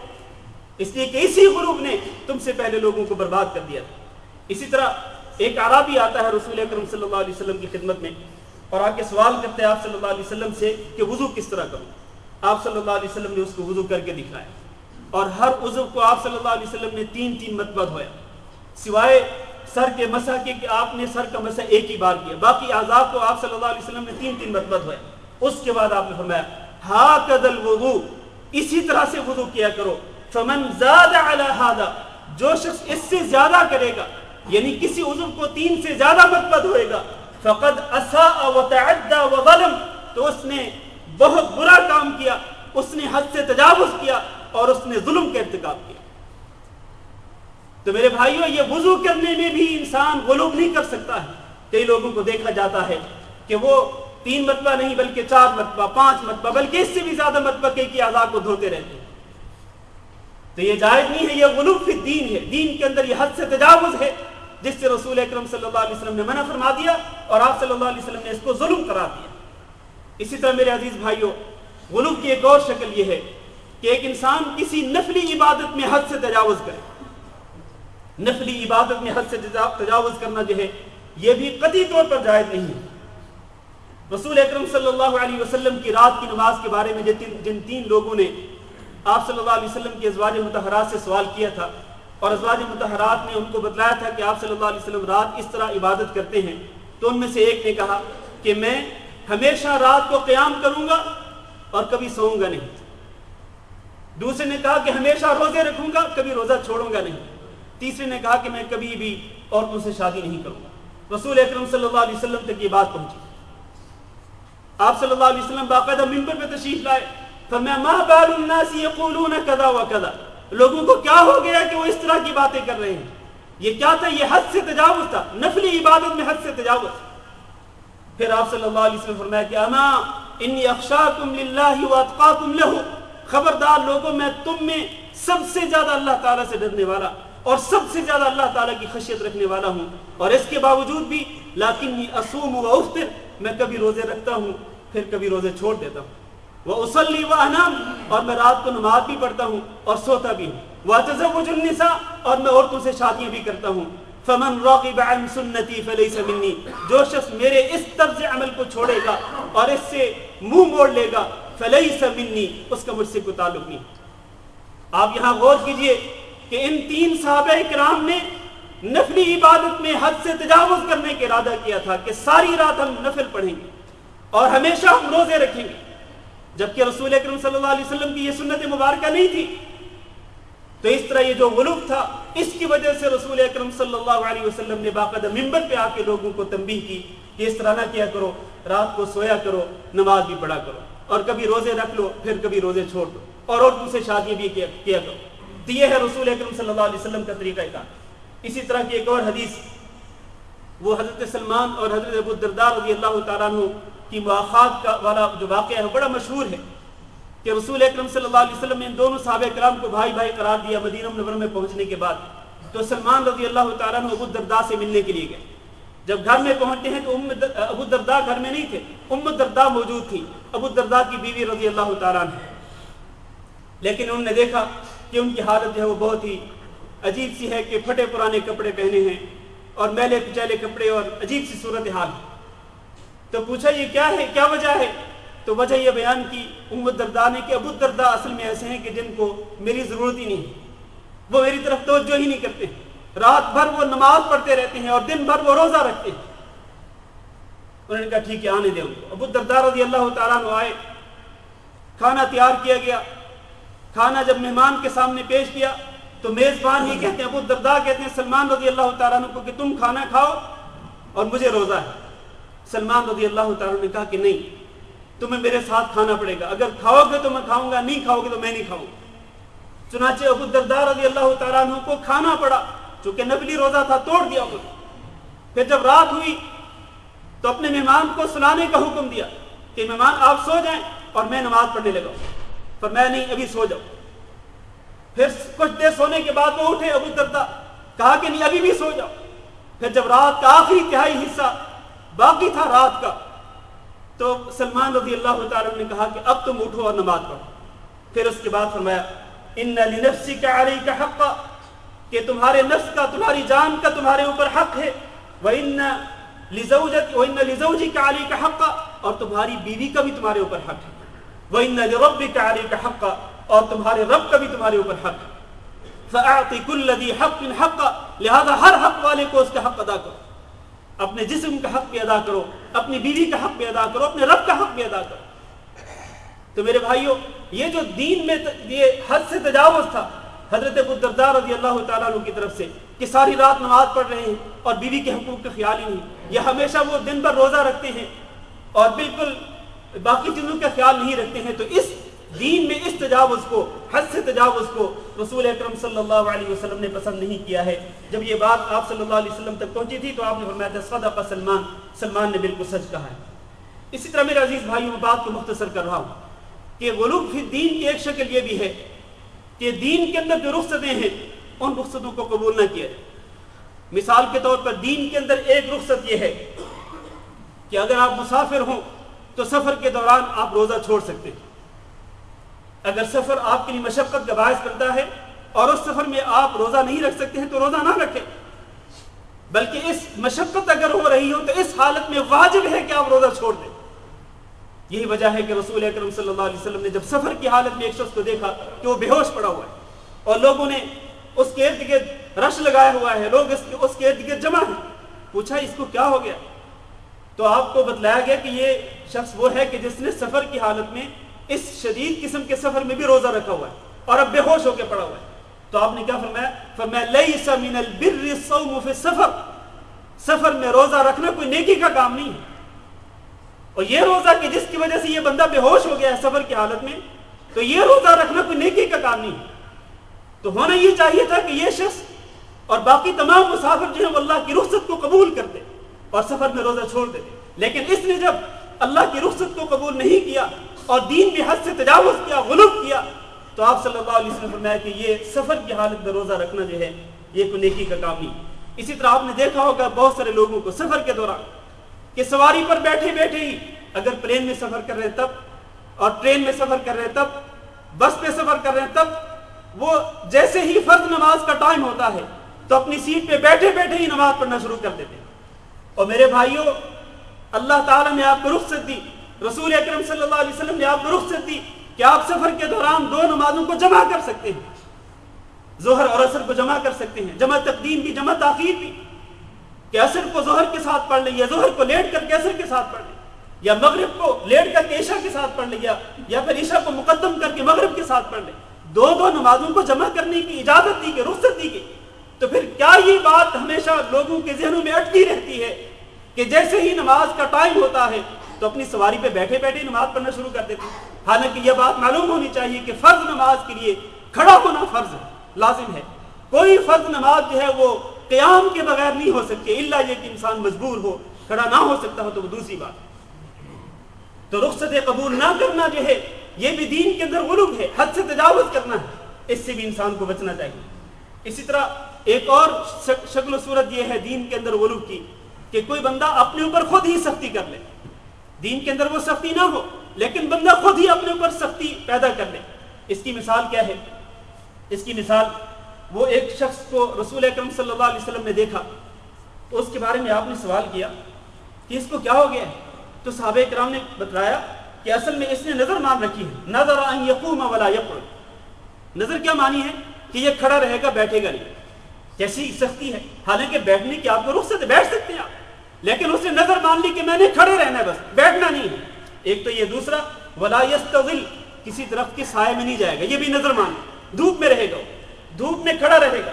اس لیے کہ اسی غلو نے تم سے پہلے لوگوں کو برباد کر دیا تھا۔ اسی طرح ایک اعرابی آتا ہے رسول اکرم صلی اللہ علیہ وسلم کی خدمت میں اور آ کے سوال کرتے ہیں آپ صلی اللہ علیہ وسلم سے کہ وضو کس طرح کروں۔ آپ صلی اللہ علیہ وسلم نے اس کو وضو کر کے دکھایا، اور ہر عضو کو آپ صلی اللہ علیہ وسلم نے 3 مرتبہ دھویا، سوائے سر کے مسح کے کہ آپ نے سر کا مسح ایک ہی بار کیا، باقی اعضاء کو آپ صلی اللہ علیہ وسلم نے 3 مرتبہ دھویا۔ اس کے بعد آپ نے فرمایا ہاکذا الوضوء، اسی طرح سے وضو کیا کرو، فمن زاد علی ھذا، جو شخص اس سے زیادہ کرے گا، یعنی کسی عضو کو 3 سے زیادہ مرتبہ دھوئے گا، فقد اساء وتعدى وظلم، تو اس نے بہت برا کام کیا، اس نے حد سے تجاوز کیا اور اس نے ظلم کا ارتکاب کیا۔ تو میرے بھائیوں، یہ وضو کرنے میں بھی انسان غلو نہیں کر سکتا ہے۔ کئی لوگوں کو دیکھا جاتا ہے کہ وہ 3 مرتبہ نہیں بلکہ 4 مرتبہ، 5 مرتبہ، بلکہ اس سے بھی زیادہ مرتبہ کئی اعضاء کو دھوتے رہتے ہیں۔ تو یہ جائز نہیں ہے، یہ غلو فی الدین ہے، دین کے اندر یہ حد سے تجاوز ہے جس سے رسول اکرم صلی اللہ علیہ وسلم نے منع فرما دیا اور آپ صلی اللہ علیہ وسلم نے اس کو ظلم قرار دیا۔ اسی طرح میرے عزیز بھائیوں، غلو کی ایک اور شکل یہ ہے کہ ایک انسان کسی نفلی عبادت میں حد سے تجاوز کرے۔ نفلی عبادت میں حد سے تجاوز کرنا جو ہے یہ بھی قطعی طور پر جائز نہیں ہے۔ رسول اکرم صلی اللہ علیہ وسلم کی رات کی نماز کے بارے میں جن 3 لوگوں نے آپ صلی اللہ علیہ وسلم کی ازواج مطہرات سے سوال کیا تھا اور ازواج مطہرات نے ان کو بتلایا تھا کہ آپ صلی اللہ علیہ وسلم رات اس طرح عبادت کرتے ہیں، تو ان میں سے ایک نے کہا کہ میں ہمیشہ رات کو قیام کروں گا اور کبھی سوؤں گا نہیں۔ دوسرے نے کہا کہ ہمیشہ روزے رکھوں گا، کبھی روزہ چھوڑوں گا نہیں۔ تیسرے نے کہا کہ میں کبھی بھی عورتوں سے شادی نہیں کروں گا۔ رسول اکرم صلی اللہ علیہ وسلم تک یہ بات پہنچی۔ آپ صلی اللہ علیہ وسلم باقاعدہ منبر پہ تشریف لائے، فرمایا ما بال الناس یقولون کذا وکذا، لوگوں کو کیا ہو گیا کہ وہ اس طرح کی باتیں کر رہے ہیں؟ یہ کیا تھا؟ یہ حد سے تجاوز تھا، نفلی عبادت میں حد سے تجاوز۔ پھر آپ صلی اللہ علیہ وسلم فرمایا کہ اما انی اخشاکم للہ واتقاکم لہ، خبردار لوگوں، میں تم میں سب سے زیادہ اللہ تعالیٰ سے ڈرنے والا اور سب سے زیادہ اللہ تعالیٰ کی خشیت رکھنے والا ہوں، اور اس کے باوجود بھی لیکنی اصوم و افطر، میں کبھی روزے رکھتا ہوں پھر کبھی روزے چھوڑ دیتا ہوں، وأصلی وأنام، اور میں رات کو نماز بھی پڑھتا ہوں اور سوتا بھی ہوں، وأتزوج النساء، اور میں عورتوں سے شادیاں بھی کرتا ہوں، فمن راغب عن سنتی فلیس منی، جو شخص میرے اس طرز عمل کو چھوڑے گا اور اس سے منہ موڑ لے گا، فلیس منی، اس کا مجھ سے کوئی تعلق نہیں۔ آپ یہاں غور کیجئے کہ ان 3 صحابہ کرام نے نفلی عبادت میں حد سے تجاوز کرنے کا ارادہ کیا تھا کہ ساری رات ہم نفل پڑھیں گے اور ہمیشہ ہم روزے رکھیں گے، جبکہ رسول اکرم صلی اللہ علیہ وسلم کی یہ سنت مبارکہ نہیں تھی۔ تو اس طرح یہ جو غلو تھا، اس کی وجہ سے رسول اکرم صلی اللہ علیہ وسلم نے باقاعدہ منبر پہ آ کے لوگوں کو تنبیہ کی کہ اس طرح نہ کیا کرو، رات کو سویا کرو، نماز بھی پڑھا کرو، اور کبھی روزے رکھ لو پھر کبھی روزے چھوڑ دو، اور عورتوں سے شادیاں بھی کیا کرو۔ تو یہ ہے رسول اکرم صلی اللہ علیہ وسلم کا طریقہ کار۔ اسی طرح کی ایک اور حدیث، وہ حضرت سلمان اور حضرت ابو الدرداء رضی اللہ تعالیٰ عنہ کی مواخات کا والا جو واقعہ ہے بڑا مشہور ہے کہ رسول اکرم صلی اللہ علیہ وسلم نے ان دونوں صحابہ کرام کو بھائی بھائی قرار دیا مدینہ منورہ میں پہنچنے کے بعد۔ تو سلمان رضی اللہ تعالیٰ عنہ ابو الدرداء سے ملنے کے لیے گئے۔ جب گھر میں پہنچتے ہیں تو ابو الدرداء گھر میں نہیں تھے، ام الدرداء موجود تھی، ابو الدرداء کی بیوی رضی اللہ تعالیٰ عنہ، لیکن انہوں نے دیکھا کہ ان کی حالت جو ہے وہ بہت ہی عجیب سی ہے کہ پھٹے پرانے کپڑے پہنے ہیں اور میلے کچیلے کپڑے اور عجیب سی صورتحال ہے۔ تو پوچھا یہ کیا ہے، کیا وجہ ہے؟ تو وجہ یہ بیان کی ام الدرداء نے کہ ابو الدرداء اصل میں ایسے ہیں کہ جن کو میری ضرورت ہی نہیں ہے، وہ میری طرف توجہ ہی نہیں کرتے، رات بھر وہ نماز پڑھتے رہتے ہیں اور دن بھر وہ روزہ رکھتے ہیں۔ انہوں نے کہا ٹھیک ہے آنے دیں ان کو۔ ابو الدرداء رضی اللہ تعالیٰ عنہ آئے، کھانا تیار کیا گیا۔ کھانا جب مہمان کے سامنے پیش کیا تو میزبان ہی کہتے ہیں، ابو الدرداء کہتے ہیں سلمان رضی اللہ تعالیٰ عنہ کو کہ تم کھانا کھاؤ اور مجھے روزہ ہے۔ سلمان رضی اللہ تعالیٰ عنہ نے کہا کہ نہیں، تمہیں میرے ساتھ کھانا پڑے گا، اگر کھاؤ گے تو میں کھاؤں گا، نہیں کھاؤ گے تو میں نہیں کھاؤں گا۔ چنانچہ ابو الدرداء رضی اللہ تعالیٰ عنہ کو کھانا پڑا، چونکہ نفلی روزہ تھا، توڑ دیا انہوں نے۔ پھر جب رات ہوئی تو اپنے مہمان کو سلانے کا حکم دیا کہ مہمان آپ سو جائیں اور میں نماز پڑھنے لگا. فرمایا نہیں ابھی سو جاؤ. پھر کچھ دیر سونے کے بعد وہ اٹھے ابو درداء, کہا کہ نہیں ابھی بھی سو جاؤ. پھر جب رات کا آخری تہائی حصہ باقی تھا رات کا, تو سلمان رضی اللہ تعالیٰ نے کہا کہ اب تم اٹھو اور نماز پڑھو. پھر اس کے بعد فرمایا ان لنفسک علیک حقا, کہ تمہارے نفس کا, تمہاری جان کا تمہارے اوپر حق ہے. وَإِنَّ لِزَوْجِكَ عَلَيْكَ حَقًّا, اور تمہاری بیوی کا بھی تمہارے اوپر حق ہے. وَإِنَّ لِرَبِّكَ عَلَيْكَ حَقًّا, اور تمہارے رب کا بھی تمہارے اوپر حق ہے. فَأَعْطِ كُلَّ ذِي حَقٍّ حَقًّا, لہذا ہر حق والے کو اس کا حق ادا کرو. اپنے جسم کا حق بھی ادا کرو, اپنی بیوی کا حق بھی ادا کرو, اپنے رب کا حق بھی ادا کرو. تو میرے بھائیوں, یہ جو دین میں یہ حد سے تجاوز تھا حضرت ابو الدرداء رضی اللہ تعالیٰ عنہ کی طرف سے, کہ ساری رات نماز پڑھ رہے ہیں اور بیوی کے حقوق کا خیال ہی نہیں, یا ہمیشہ وہ دن بھر روزہ رکھتے ہیں اور بالکل باقی چیزوں کا خیال نہیں رکھتے ہیں. تو اس دین میں اس تجاوز کو, حد سے تجاوز کو رسول اکرم صلی اللہ علیہ وسلم نے پسند نہیں کیا ہے. جب یہ بات آپ صلی اللہ علیہ وسلم تک پہنچی تھی تو آپ نے فرمایا تھا صدق سلمان, سلمان نے بالکل سچ کہا ہے. اسی طرح میرے عزیز بھائیوں, میں بات کو مختصر کر رہا ہوں کہ غلو فی الدین کی ایک شکل یہ بھی ہے کہ دین کے اندر جو رخصتیں ہیں ان رخصتوں کو قبول نہ کیا جائے. مثال کے طور پر دین کے اندر ایک رخصت یہ ہے کہ اگر آپ مسافر ہوں تو سفر کے دوران آپ روزہ چھوڑ سکتے ہیں. اگر سفر آپ کے لیے مشقت کا باعث بنتا ہے اور اس سفر میں آپ روزہ نہیں رکھ سکتے ہیں تو روزہ نہ رکھیں, بلکہ اس مشقت اگر ہو رہی ہو تو اس حالت میں واجب ہے کہ آپ روزہ چھوڑ دیں. یہی وجہ ہے کہ رسول اکرم صلی اللہ علیہ وسلم نے جب سفر کی حالت میں ایک شخص کو دیکھا کہ وہ بے ہوش پڑا ہوا ہے اور لوگوں نے اس کے ارد گرد رش لگایا ہوا ہے, لوگ اس کے ارد گرد جمع ہیں, پوچھا اس کو کیا ہو گیا؟ تو آپ کو بتلایا گیا کہ یہ شخص وہ ہے کہ جس نے سفر کی حالت میں اس شدید قسم کے سفر میں بھی روزہ رکھا ہوا ہے اور اب بے ہوش ہو کے پڑا ہوا ہے. تو آپ نے کیا فرمایا؟ فرمایا لیس من البر الصوم فی السفر, سفر میں روزہ رکھنا کوئی نیکی کا کام نہیں ہے. اور یہ روزہ کہ جس کی وجہ سے یہ بندہ بے ہوش ہو گیا ہے سفر کی حالت میں, تو یہ روزہ رکھنا کوئی نیکی کا کام نہیں ہے. تو ہونا یہ چاہیے تھا کہ یہ شخص اور باقی تمام مسافر جو ہیں وہ اللہ کی رخصت کو قبول کرتے اور سفر میں روزہ چھوڑ دیتے, لیکن اس نے جب اللہ کی رخصت کو قبول نہیں کیا اور دین میں حد سے تجاوز کیا, غلو کیا, تو آپ صلی اللہ علیہ وسلم نے فرمایا کہ یہ سفر کی حالت میں روزہ رکھنا جو ہے یہ کوئی نیکی کا کام نہیں. اسی طرح آپ نے دیکھا ہوگا بہت سارے لوگوں کو سفر کے دوران کہ سواری پر بیٹھے بیٹھے ہی, اگر پلین میں سفر کر رہے تب, اور ٹرین میں سفر کر رہے تب, بس پہ سفر کر رہے ہیں تب, وہ جیسے ہی فرض نماز کا ٹائم ہوتا ہے تو اپنی سیٹ پہ بیٹھے بیٹھے ہی نماز پڑھنا شروع کر دیتے ہیں. اور میرے بھائیوں, اللہ تعالیٰ نے آپ کو رخصت دی, رسول اکرم صلی اللہ علیہ وسلم نے آپ کو رخصت دی کہ آپ سفر کے دوران دو نمازوں کو جمع کر سکتے ہیں, ظہر اور عصر کو جمع کر سکتے ہیں, جمع تقدیم بھی جمع تاخیر بھی, کہ عصر کو ظہر کے ساتھ پڑھ لیں یا ظہر کو لیٹ کر کے عصر کے ساتھ پڑھ لیں, یا مغرب کو لیٹ کر کے عشاء کے ساتھ پڑھ لیں, یا پھر عشاء کو مقدم کر کے مغرب کے ساتھ پڑھ لیں. دو نمازوں کو جمع کرنے کی اجازت دی گئی, رخصت دی گئی. تو پھر کیا یہ بات ہمیشہ لوگوں کے ذہنوں میں اٹکی رہتی ہے کہ جیسے ہی نماز کا ٹائم ہوتا ہے تو اپنی سواری پہ بیٹھے بیٹھے نماز پڑھنا شروع کر دیتے ہیں؟ حالانکہ یہ بات معلوم ہونی چاہیے کہ فرض نماز کے لیے کھڑا ہونا فرض ہے, لازم ہے. کوئی فرض نماز جو ہے وہ قیام کے بغیر نہیں ہو سکتی, الا یہ کہ انسان مجبور ہو, کھڑا نہ ہو سکتا ہو تو وہ دوسری بات. تو رخصت قبول نہ کرنا جو ہے یہ بھی دین کے اندر غلو ہے, حد سے تجاوز کرنا ہے, اس سے بھی انسان کو بچنا چاہیے. اسی طرح ایک اور شکل و صورت یہ ہے دین کے اندر غلو کی کہ کوئی بندہ اپنے اوپر خود ہی سختی کر لے. دین کے اندر وہ سختی نہ ہو لیکن بندہ خود ہی اپنے اوپر سختی پیدا کر لے. اس کی مثال کیا ہے؟ اس کی مثال وہ ایک شخص کو رسول اکرم صلی اللہ علیہ وسلم نے دیکھا تو اس کے بارے میں آپ نے سوال کیا کہ اس کو کیا ہو گیا ہے؟ تو صحابہ کرام نے بتایا کہ اصل میں اس نے نظر مان رکھی ہے, نظر ان یقوم ولا یقعد. نظر کیا مانی ہے کہ یہ کھڑا رہے گا, بیٹھے گا نہیں. کیسی سختی ہے, حالانکہ بیٹھنے کی آپ کو رخصت ہے, بیٹھ سکتے ہیں آپ, لیکن اس نے نظر مان لی کہ میں نے کھڑے رہنا ہے, بس بیٹھنا نہیں ہے. ایک تو یہ, دوسرا ولا یستظل, کسی درخت کے سائے میں نہیں جائے گا, یہ بھی نظر مان, دھوپ میں رہے گا, دھوپ میں کھڑا رہے گا.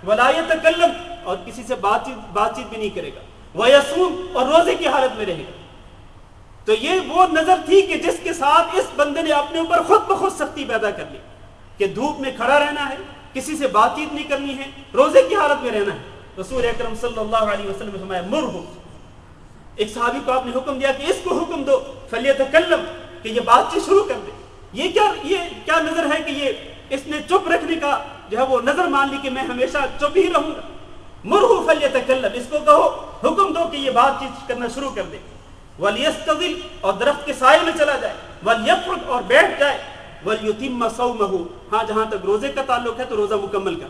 ولا یتکلم, اور کسی سے بات چیت بھی نہیں کرے گا. ویصوم, اور روزے کی حالت میں رہے گا. تو یہ وہ نظر تھی کہ جس کے ساتھ اس بندے نے اپنے اوپر خود بخود سختی پیدا کر لی کہ دھوپ میں کھڑا رہنا ہے, کسی سے بات چیت نہیں کرنی ہے, روزے کی حالت میں رہنا ہے. رسول اکرم صلی اللہ علیہ وسلم نے فرمایا مرہ, ایک صحابی کو آپ نے حکم دیا کہ اس کو حکم دو فلیتکلم، کہ یہ بات چیت شروع کر دے. یہ کیا نظر ہے کہ یہ اس نے چپ رکھنے کا جو ہے وہ نظر مان لی کہ میں ہمیشہ چپ ہی رہوں گا. مرہو فلیتکلم، اس کو کہو، حکم دو کہ یہ بات چیت کرنا شروع کر دے. ولیستظل، اور درخت کے سائے میں چلا جائے. ولیقعد، اور بیٹھ جائے. ولیتم صومہ، ہاں جہاں تک روزے کا تعلق ہے تو روزہ مکمل کر.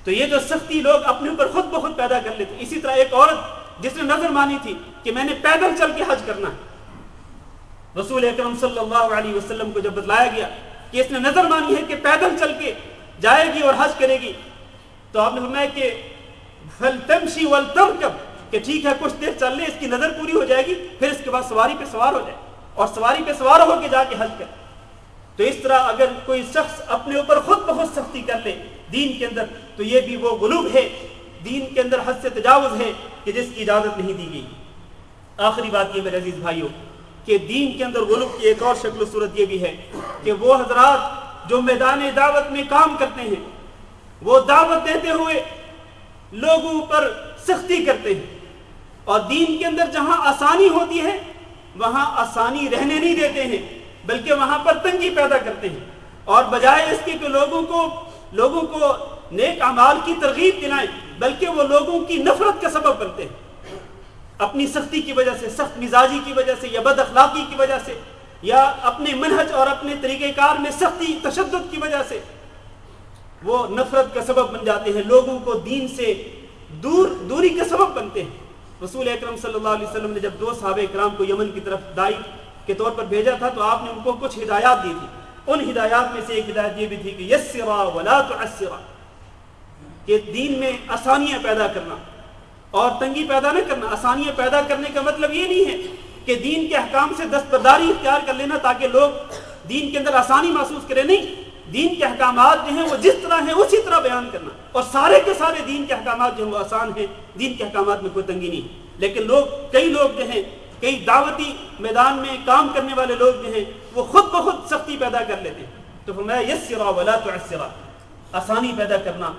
تو یہ جو سختی لوگ اپنے اوپر خود بخود پیدا کر لیتے. اسی طرح ایک عورت جس نے نظر مانی تھی کہ میں نے پیدل چل کے حج کرنا ہے، رسول اکرم صلی اللہ علیہ وسلم کو جب بتلایا گیا کہ اس نے نظر مانی ہے کہ پیدل چل کے جائے گی اور حج کرے گی، تو آپ نے فرمایا کہ فلتمشی ولترکب، کہ ٹھیک ہے کچھ دیر چل لے، اس کی نظر پوری ہو جائے گی، پھر اس کے بعد سواری پہ سوار ہو جائے اور سواری پہ سوار ہو کے جا کے حج کرے. تو اس طرح اگر کوئی شخص اپنے اوپر خود بخود سختی کر لے دین کے اندر، تو یہ بھی وہ غلو ہے، دین کے اندر حد سے تجاوز ہے کہ جس کی اجازت نہیں دی گئی. آخری بات یہ میرے عزیز بھائیوں کہ دین کے اندر غلو کی ایک اور شکل و صورت یہ بھی ہے کہ وہ حضرات جو میدان دعوت میں کام کرتے ہیں، وہ دعوت دیتے ہوئے لوگوں پر سختی کرتے ہیں، اور دین کے اندر جہاں آسانی ہوتی ہے وہاں آسانی رہنے نہیں دیتے ہیں، بلکہ وہاں پر تنگی پیدا کرتے ہیں، اور بجائے اس کے کہ لوگوں کو نیک اعمال کی ترغیب دلائیں، بلکہ وہ لوگوں کی نفرت کا سبب بنتے ہیں. اپنی سختی کی وجہ سے، سخت مزاجی کی وجہ سے، یا بد اخلاقی کی وجہ سے، یا اپنے منہج اور اپنے طریقہ کار میں سختی تشدد کی وجہ سے وہ نفرت کا سبب بن جاتے ہیں، لوگوں کو دین سے دوری کا سبب بنتے ہیں. رسول اکرم صلی اللہ علیہ وسلم نے جب 2 صحابہ کرام کو یمن کی طرف داعی کے طور پر بھیجا تھا تو آپ نے ان کو کچھ ہدایات دی تھی. ان ہدایات میں سے ایک ہدایت یہ بھی تھی کہ یسرا ولا تعسرا، کہ دین میں آسانیاں پیدا کرنا اور تنگی پیدا نہ کرنا. آسانیاں پیدا کرنے کا مطلب یہ نہیں ہے کہ دین کے احکام سے دستبرداری اختیار کر لینا تاکہ لوگ دین کے اندر آسانی محسوس کریں. نہیں، دین کے احکامات جو ہیں وہ جس طرح ہیں اسی طرح بیان کرنا، اور سارے کے سارے دین کے احکامات جو ہیں وہ آسان ہیں، دین کے احکامات میں کوئی تنگی نہیں. لیکن کئی لوگ جو ہیں، کئی دعوتی میدان میں کام کرنے والے لوگ جو ہیں وہ خود بخود سختی پیدا کر لیتے ہیں. تو فرمایا یسرا ولا تعسرا، آسانی پیدا کرنا،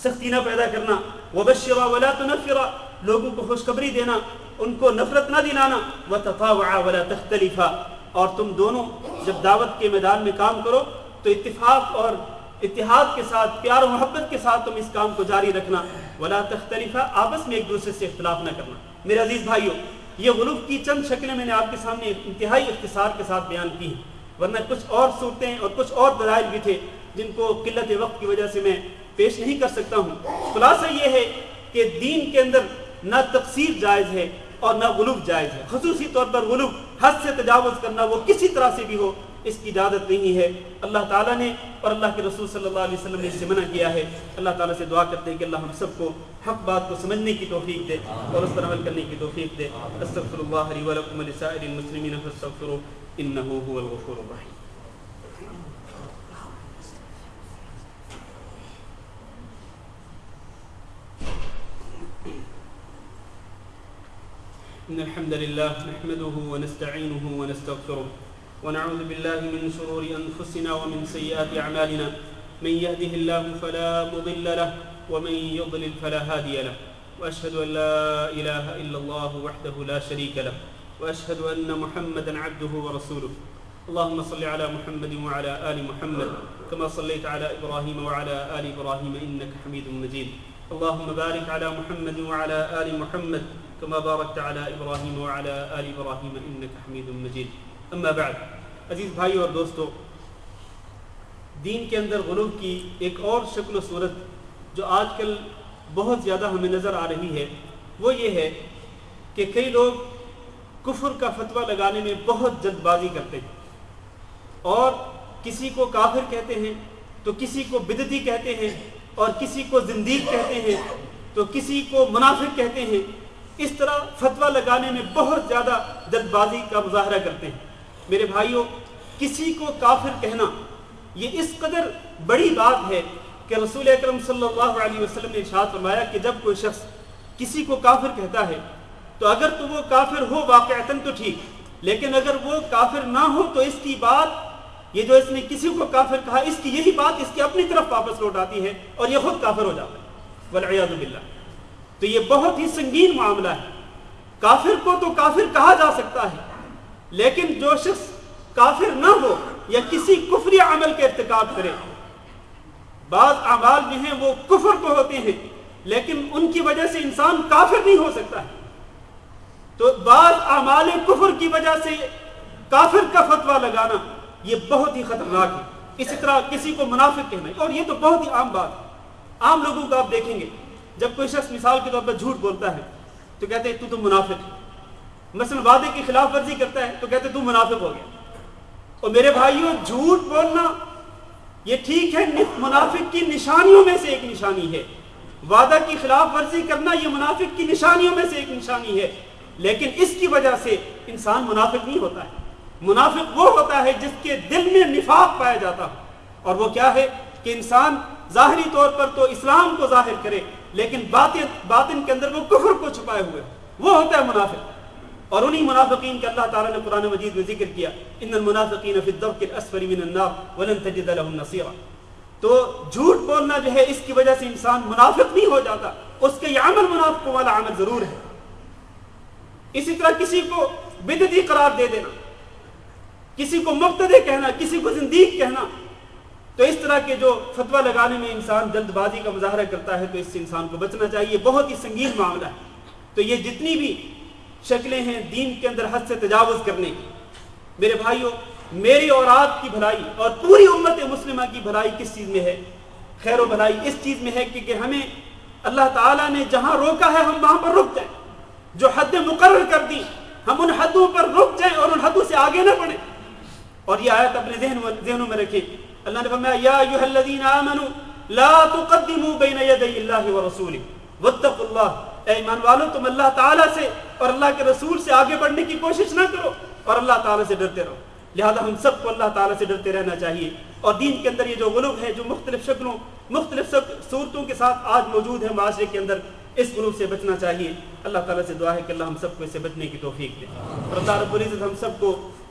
سختی نہ پیدا کرنا. وبشرا ولا تنفرا، لوگوں کو خوشخبری دینا، ان کو نفرت نہ دلانا. وتطاوعا ولا تختلفا، اور تم دونوں جب دعوت کے میدان میں کام کرو تو اتفاق اور اتحاد کے ساتھ، پیار و محبت کے ساتھ تم اس کام کو جاری رکھنا. ولا تختلفا، آپس میں ایک دوسرے سے اختلاف نہ کرنا. میرے عزیز بھائیوں، یہ غلو کی چند شکلیں میں نے آپ کے سامنے انتہائی اختصار کے ساتھ بیان کی ہیں، ورنہ کچھ اور صورتیں اور کچھ اور دلائل بھی تھے جن کو قلت وقت کی وجہ سے میں پیش نہیں کر سکتا ہوں. خلاصہ یہ ہے کہ دین کے اندر نہ تقصیر جائز ہے اور نہ غلو جائز ہے. خصوصی طور پر غلو، حد سے تجاوز کرنا، وہ کسی طرح سے بھی ہو، اس کی اجازت نہیں ہے. اللہ تعالیٰ نے اور اللہ کے رسول صلی اللہ علیہ وسلم نے اس سے منع کیا ہے. اللہ تعالیٰ سے دعا کرتے ہیں کہ اللہ ہم سب کو حق بات کو سمجھنے کی توفیق دے اور اس پر عمل کرنے کی توفیق دے. استغفر اللہ لی ولکم ولسائر المسلمین فاستغفروہ انہ هو الغفور الرحیم. إن الحمد لله نحمده ونستعينه ونستغفره ونعوذ بالله من شرور أنفسنا ومن سيئات أعمالنا. من يهده الله فلا مضل له ومن يضلل فلا هادي له. وأشهد أن لا إله إلا الله وحده لا شريك له وأشهد أن محمدا عبده ورسوله. اللهم صل على محمد وعلى آل محمد كما صليت على إبراهيم وعلى آل إبراهيم إنك حميد مجيد. اللهم بارك على محمد وعلى آل محمد كما باركت على إبراهيم وعلى آل إبراهيم إنك حميد مجيد. اما بعد، عزیز بھائی اور دوستو، دین کے اندر غلو کی ایک اور شکل و صورت جو آج کل بہت زیادہ ہمیں نظر آ رہی ہے وہ یہ ہے کہ کئی لوگ کفر کا فتویٰ لگانے میں بہت جلد بازی کرتے ہیں، اور کسی کو کافر کہتے ہیں تو کسی کو بدعتی کہتے ہیں، اور کسی کو زندیق کہتے ہیں تو کسی کو منافق کہتے ہیں. اس طرح فتویٰ لگانے میں بہت زیادہ جلد بازی کا مظاہرہ کرتے ہیں. میرے بھائیوں، کسی کو کافر کہنا یہ اس قدر بڑی بات ہے کہ رسول اکرم صلی اللہ علیہ وسلم نے ارشاد فرمایا کہ جب کوئی شخص کسی کو کافر کہتا ہے تو اگر تو وہ کافر ہو واقعتاً تو ٹھیک، لیکن اگر وہ کافر نہ ہو تو اس کی بات، یہ جو اس نے کسی کو کافر کہا، اس کی یہی بات اس کی اپنی طرف واپس لوٹ آتی ہے اور یہ خود کافر ہو جاتا ہے والعیاذ باللہ. تو یہ بہت ہی سنگین معاملہ ہے. کافر کو تو کافر کہا جا سکتا ہے، لیکن جو شخص کافر نہ ہو یا کسی کفری عمل کے ارتکاب کرے، بعض اعمال جو ہیں وہ کفر کو ہوتے ہیں لیکن ان کی وجہ سے انسان کافر نہیں ہو سکتا ہے، تو بعض اعمال کفر کی وجہ سے کافر کا فتویٰ لگانا یہ بہت ہی خطرناک ہے۔ اسی طرح کسی کو منافق کہنا ہے، اور یہ تو بہت ہی عام بات ہے، عام لوگوں کو آپ دیکھیں گے جب کوئی شخص مثال کے طور پر جھوٹ بولتا ہے تو کہتے ہیں تو منافق ہے، مثلا وعدے کی خلاف ورزی کرتا ہے تو کہتے ہیں تو منافق ہو گیا۔ اور میرے بھائیوں، جھوٹ بولنا یہ ٹھیک ہے، منافق کی نشانیوں میں سے ایک نشانی ہے، وعدہ کی خلاف ورزی کرنا یہ منافق کی نشانیوں میں سے ایک نشانی ہے، لیکن اس کی وجہ سے انسان منافق نہیں ہوتا ہے۔ منافق وہ ہوتا ہے جس کے دل میں نفاق پایا جاتا ہے، اور وہ کیا ہے کہ انسان ظاہری طور پر تو اسلام کو ظاہر کرے لیکن باطن کے اندر وہ کفر کو چھپائے ہوئے، وہ ہوتا ہے منافق۔ اور انہی منافقین کے اللہ تعالیٰ نے قرآن مجید میں ذکر کیا، ان المنافقین فی الدرک الاسفل من النار ولن تجد لهم نصیرا۔ تو جھوٹ بولنا جو ہے اس کی وجہ سے انسان منافق نہیں ہو جاتا، اس کے یہ عمل منافقوں والا عمل ضرور ہے۔ اسی طرح کسی کو بدعتی قرار دے دینا، کسی کو مبتدع کہنا، کسی کو زندیق کہنا، تو اس طرح کے جو فتویٰ لگانے میں انسان جلد بازی کا مظاہرہ کرتا ہے تو اس سے انسان کو بچنا چاہیے، بہت ہی سنگین معاملہ ہے۔ تو یہ جتنی بھی شکلیں ہیں دین کے اندر حد سے تجاوز کرنے کی، میرے بھائیوں، میری اور آپ کی بھلائی اور پوری امت مسلمہ کی بھلائی کس چیز میں ہے؟ خیر و بھلائی اس چیز میں ہے کہ ہمیں اللہ تعالیٰ نے جہاں روکا ہے ہم وہاں پر رک جائیں، جو حد مقرر کر دی ہم ان حدوں پر رک جائیں اور ان حدوں سے آگے نہ بڑھیں۔ اور یہ آیت اپنے ذہنوں میں رکھیں، اللہ نے فرمایا یا ایھا الذین آمنوا لا تقدموا بین یدی اللہ ورسولہ واتقوا اللہ، اے ایمان والو تم اللہ تعالیٰ سے اور اللہ کے رسول سے آگے بڑھنے کی کوشش نہ کرو اور اللہ تعالیٰ سے ڈرتے رہو۔ لہذا ہم سب کو اللہ تعالیٰ سے ڈرتے رہنا چاہیے، اور دین کے اندر یہ جو غلو ہے جو مختلف شکلوں مختلف صورتوں کے ساتھ آج موجود ہے معاشرے کے اندر، اس غلو سے بچنا چاہیے۔ اللہ تعالیٰ سے دعا ہے کہ اللہ ہم سب کو اس سے بچنے کی توفیق دے، اور اللہ رب العزت ہم سب کو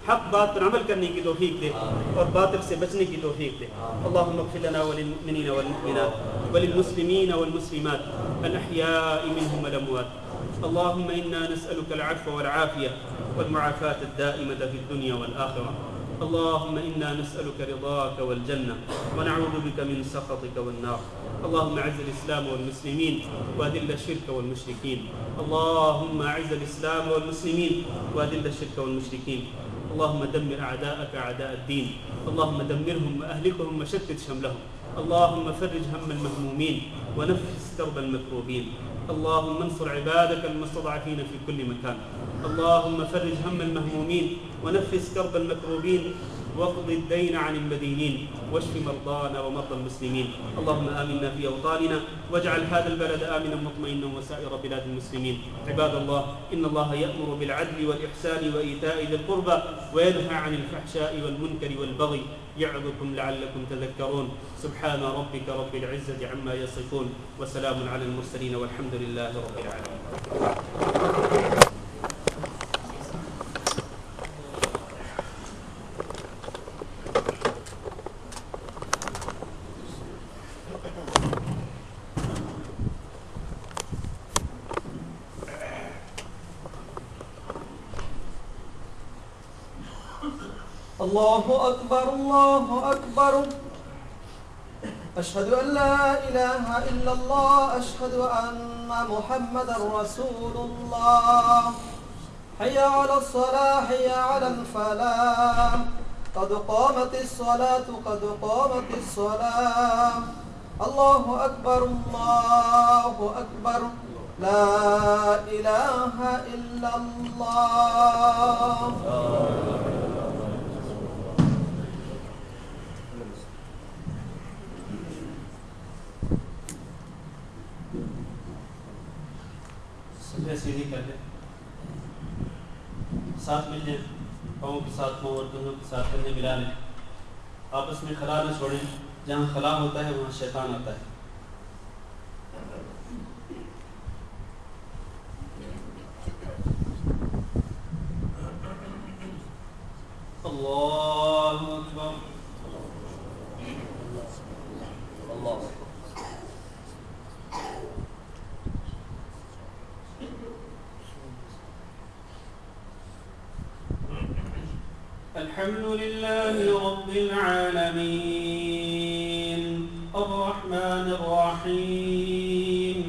حق بات پر عمل کرنے کی توفیق دے اور باطل سے بچنے کی توفیق دے۔ اللہم اغفر لنا وللمؤمنین والمؤمنات وللمسلمین والمسلمات الاحیاء منهم والاموات۔ اللهم انا نسألك العفو والعافية والمعافاة الدائمة في الدنيا والآخرة۔ اللهم انا نسألك رضاك والجنة ونعوذ بك من سخطك والنار۔ اللهم اعز الاسلام والمسلمين واذل الشرك والمشركين۔ اللهم اعز الاسلام والمسلمين واذل الشرك والمشركين۔ اللهم دمر اعداءك اعداء الدين، اللهم دمرهم واهلكهم وشتت شملهم۔ اللهم فرج هم المهمومين ونفس كرب المكروبين۔ اللهم انصر عبادك المستضعفين في كل مكان۔ اللهم فرج هم المهمومين ونفس كرب المكروبين واقض الدين عن المدينين واشف مرضانا ومرضى المسلمين۔ اللهم آمنا في أوطاننا واجعل هذا البلد آمنا مطمئنا وسائر بلاد المسلمين۔ عباد الله، إن الله يأمر بالعدل والإحسان وإيتاء ذي القربى وينهى عن الفحشاء والمنكر والبغي يعظكم لعلكم تذكرون۔ سبحان ربك رب العزة عما يصفون وسلام على المرسلين والحمد لله رب العالمين۔ الله أكبر الله أكبر، أشهد أن لا إله إلا الله، أشهد أن محمد رسول الله، حي على الصلاة حي على الفلاح، قد قامت الصلاة قد قامت الصلاة، الله أكبر الله أكبر، لا إله إلا الله۔ سیدھی کر لیں، ساتھ مل جائیں، پاؤں کے ساتھ پاؤں اور دونوں کے ساتھ کندھے ملا لیں، آپس میں خلا نہ چھوڑیں، جہاں خلا ہوتا ہے وہاں شیطان آتا ہے۔ اللہ اکبر اللہ۔ الحمد لله رب العالمين الرحمن الرحيم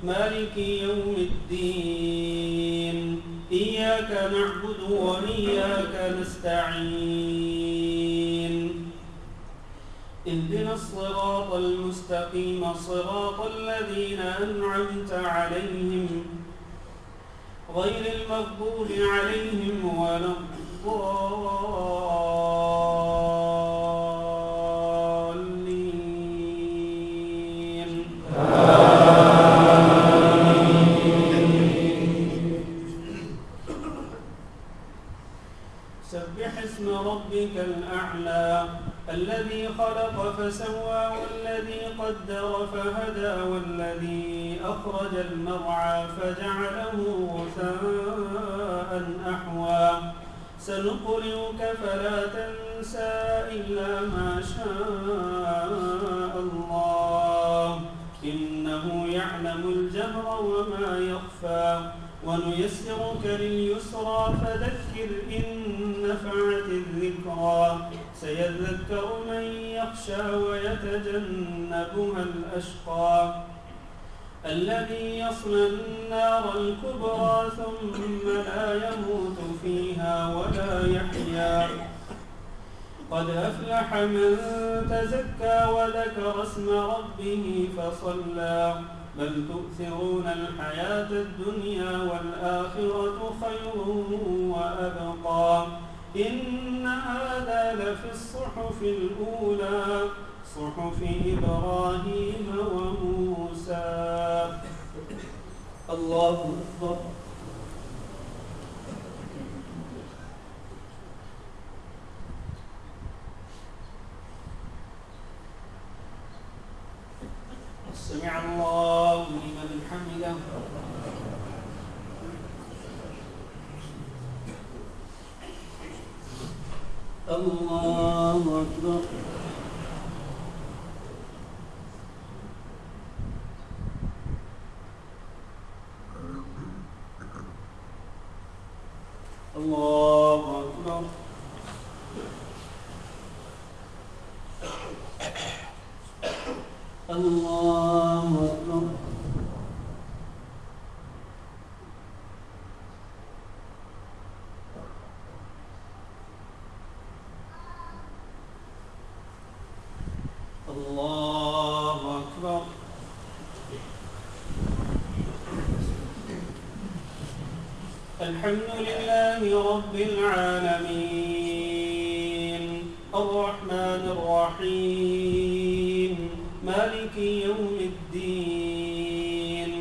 مالك يوم الدين إياك نعبد وإياك نستعين اهدنا الصراط المستقيم صراط الذين أنعمت عليهم غير المغضوب عليهم ولا الضالين سبح اسم ربك الأعلى الذي خلق فسوى والذي قدر فهدى والذي أخرج المرعى فجعله غثاء أحوى سنقرئك فلا تنسى إلا ما شاء الله إنه يعلم الجهر وما يخفى ونيسرك لليسرى فذكر إن نفعت الذكرى سيذكر من يخشى ويتجنبها الأشقى الذي يصلى النار الكبرى ثم لا يموت فيها ولا يحيا قد أفلح من تزكى وذكر اسم ربه فصلى بل تؤثرون الحياة الدنيا والآخرة خير وأبقى إن هذا لفي الصحف الأولى صحف إبراهيم وموسى الله أكبر سمع الله لمن حمده الله أكبر الله أكبر الله أكبر الله أكبر الحمد لله رب العالمين الرحمن الرحيم مالك يوم الدين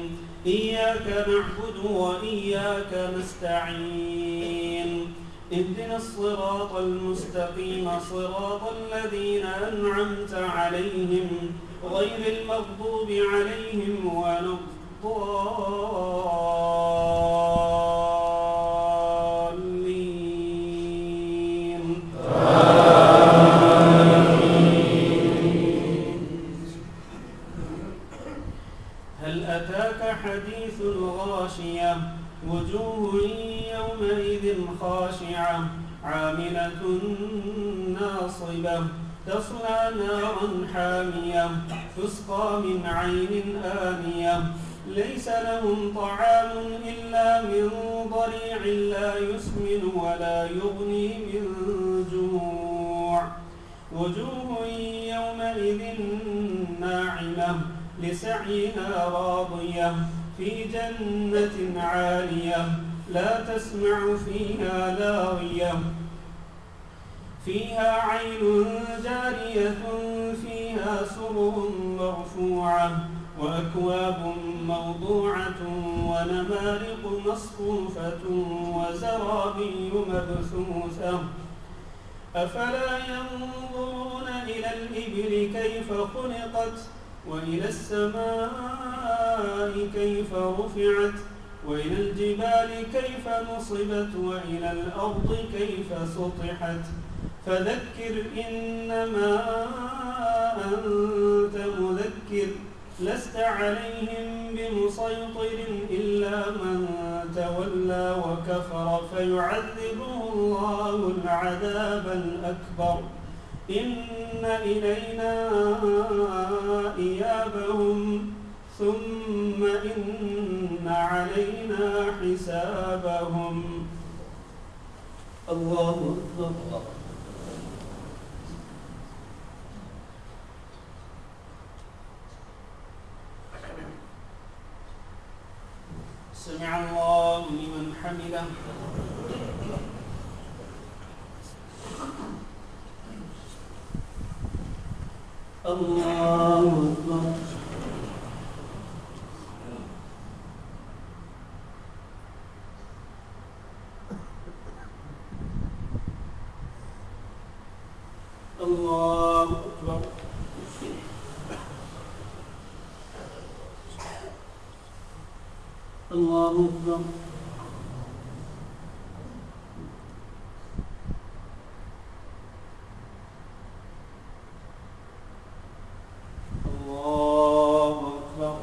إياك نعبد وإياك نستعين اهدنا الصراط المستقيم صراط الذين أنعمت عليهم غير المغضوب عليهم ولا الضالين هل أتاك حديث الغاشية وجوه يومئذ خاشعة عاملة ناصبة تصلى نارا حامية تسقى من عين آنية ليس لهم طعام إلا من ضريع لا يسمن ولا يغني من جوع وجوه يومئذ ناعمة لسعيها راضية في جنة عالية لا تسمع فيها لاغية فيها عين جارية فيها سرر مرفوعة وأكواب موضوعة ونمارق مصفوفة وزرابي مبثوثة أفلا ينظرون إلى الإبل كيف خلقت وإلى السماء كيف رفعت وإلى الجبال كيف نصبت وإلى الأرض كيف سطحت فذكر إنما أنت مذكر لست عليهم بمسيطر إلا من تولى تولى وكفر فيعذبه الله العذاب الأكبر إن إلينا إيابهم ثم إن علينا حسابهم. الله أكبر. سمع الله لمن حمده. الله أكبر. الله أكبر. الله أكبر. الله أكبر.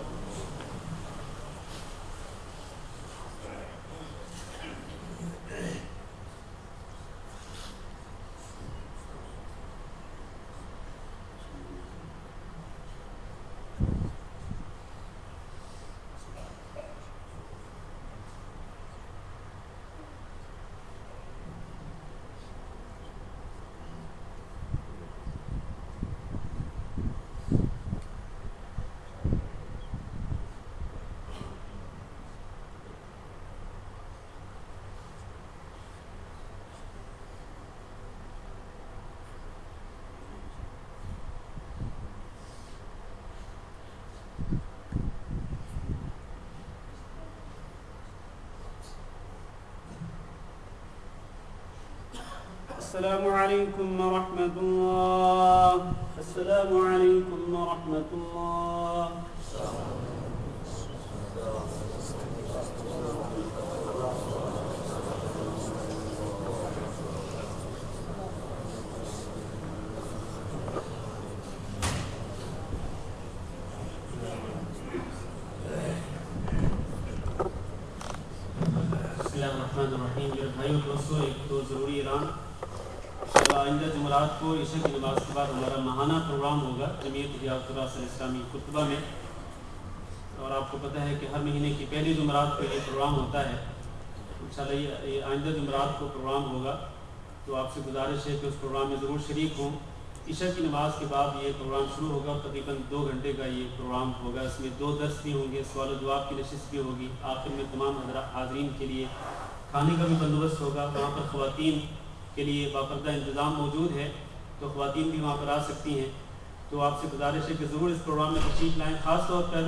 السلام عليكم ورحمة الله. السلام عليكم ورحمة الله. بسم اللہ الرحمن الرحیم. میرے بھائیوں دوستوں، ایک تو ضروری اعلان. آئندہ جمعرات کو عشاء کی نماز کے بعد ہمارا ماہانہ پروگرام ہوگا جمعیت احیاء التراث الاسلامی خطبہ میں، اور آپ کو پتہ ہے کہ ہر مہینے کی پہلی جمعرات کو یہ پروگرام ہوتا ہے. انشاءاللہ یہ آئندہ جمعرات کو پروگرام ہوگا، تو آپ سے گزارش ہے کہ اس پروگرام میں ضرور شریک ہوں. عشاء کی نماز کے بعد یہ پروگرام شروع ہوگا اور تقریباً 2 گھنٹے کا یہ پروگرام ہوگا. اس میں 2 درس بھی ہوں گے، سوال و جواب کی نشست بھی ہوگی. آخر میں تمام حاضرین کے لیے کھانے کا بھی بندوبست ہوگا. وہاں پر خواتین کے لیے باقاعدہ انتظام موجود ہے، تو خواتین بھی وہاں پر آ سکتی ہیں. تو آپ سے گزارش ہے کہ ضرور اس پروگرام میں تشریف لائیں. خاص طور پر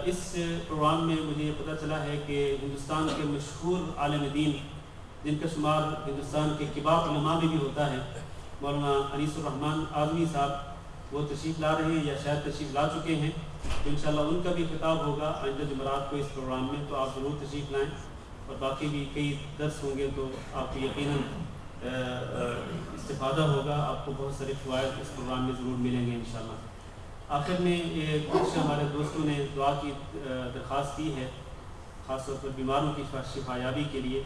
اس پروگرام میں مجھے یہ پتہ چلا ہے کہ ہندوستان کے مشہور عالم دین جن کا شمار ہندوستان کے کبار علماء میں بھی ہوتا ہے، مولانا انیس الرحمن اعظمی صاحب، وہ تشریف لا رہے ہیں یا شاید تشریف لا چکے ہیں. تو انشاءاللہ ان کا بھی خطاب ہوگا آئندہ جمعرات کو اس پروگرام میں، تو آپ ضرور تشریف لائیں. اور باقی بھی کئی درس ہوں گے، تو آپ کو یقیناً استفادہ ہوگا. آپ کو بہت سارے فوائد اس پروگرام میں ضرور ملیں گے انشاءاللہ. آخر میں کچھ ہمارے دوستوں نے دعا کی درخواست کی ہے، خاص طور پر بیماروں کی شفا یابی کے لیے.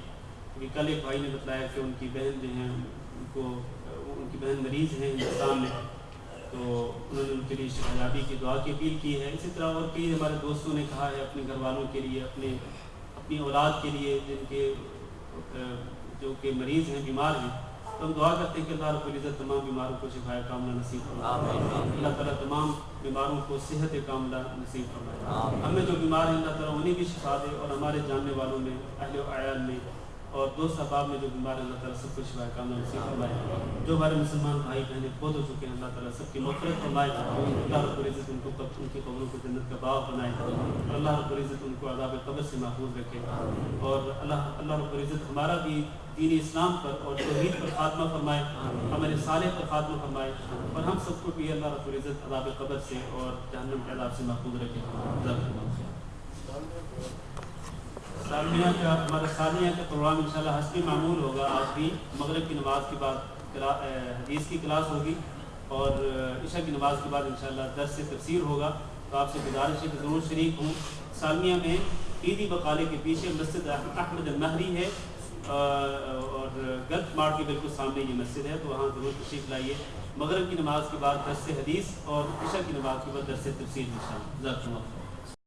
کیونکہ کل ایک بھائی نے بتلایا کہ ان کی بہن جو ہیں ان کی بہن مریض ہیں ہندوستان میں، تو انہوں نے ان کے لیے شفا یابی کی دعا کی اپیل کی ہے. اسی طرح اور کئی ہمارے دوستوں نے کہا ہے اپنے گھر والوں کے لیے، اپنی اولاد کے لیے جن کے جو کہ مریض ہیں، بیمار ہیں. تو ہم دعا کرتے ہیں کہ اللہ رب العزت تمام بیماروں کو شفا کاملہ نصیب فرمائے. اللہ تعالیٰ تمام بیماروں کو صحت کاملہ نصیب فرمائے. ہمیں جو بیمار ہیں اللہ تعالیٰ انہیں بھی شفا دے، اور ہمارے جاننے والوں میں، اہل و عیال میں اور دوست احباب میں جو بیمار ہیں اللہ تعالیٰ سب کو شفا کاملہ نصیب فرمائے. جو ہمارے مسلمان بھائی بہنیں فوت ہو چکے ہیں اللہ تعالیٰ سب کی مغفرت فرمائے. اللہ رب العزت ان کی قبروں کو جنت کا باغ بنائے، اور اللہ رب العزت ان کو عذاب قبر سے محفوظ رکھے. اور اللہ رب العزت ہمارا بھی دین اسلام پر اور توحید پر خاتمہ فرمائے، عمل صالح پر خاتمہ فرمائے، اور ہم سب کو بھی اللہ رب العزت عذاب قبر سے اور جہنم کے عذاب سے محفوظ رکھے. ہمارا سالمیہ کا پروگرام انشاءاللہ حسب معمول ہوگا. آج بھی مغرب کی نماز کے بعد حدیث کی کلاس ہوگی، اور عشاء کی نماز کے بعد انشاءاللہ درس سے تفسیر ہوگا. تو آپ سے گزارش ہے کہ ضرور شریک ہوں. سالمیہ میں عیدی بقالے کے پیچھے مسجد احمد المہری ہے اور گرد مارٹ کے بالکل سامنے یہ مسجد ہے، تو وہاں ضرور تشریف لائیے۔ مغرب کی نماز کے بعد درس حدیث اور عشاء کی نماز کے بعد درس تفسیر انشاءاللہ۔ جزاکم اللہ۔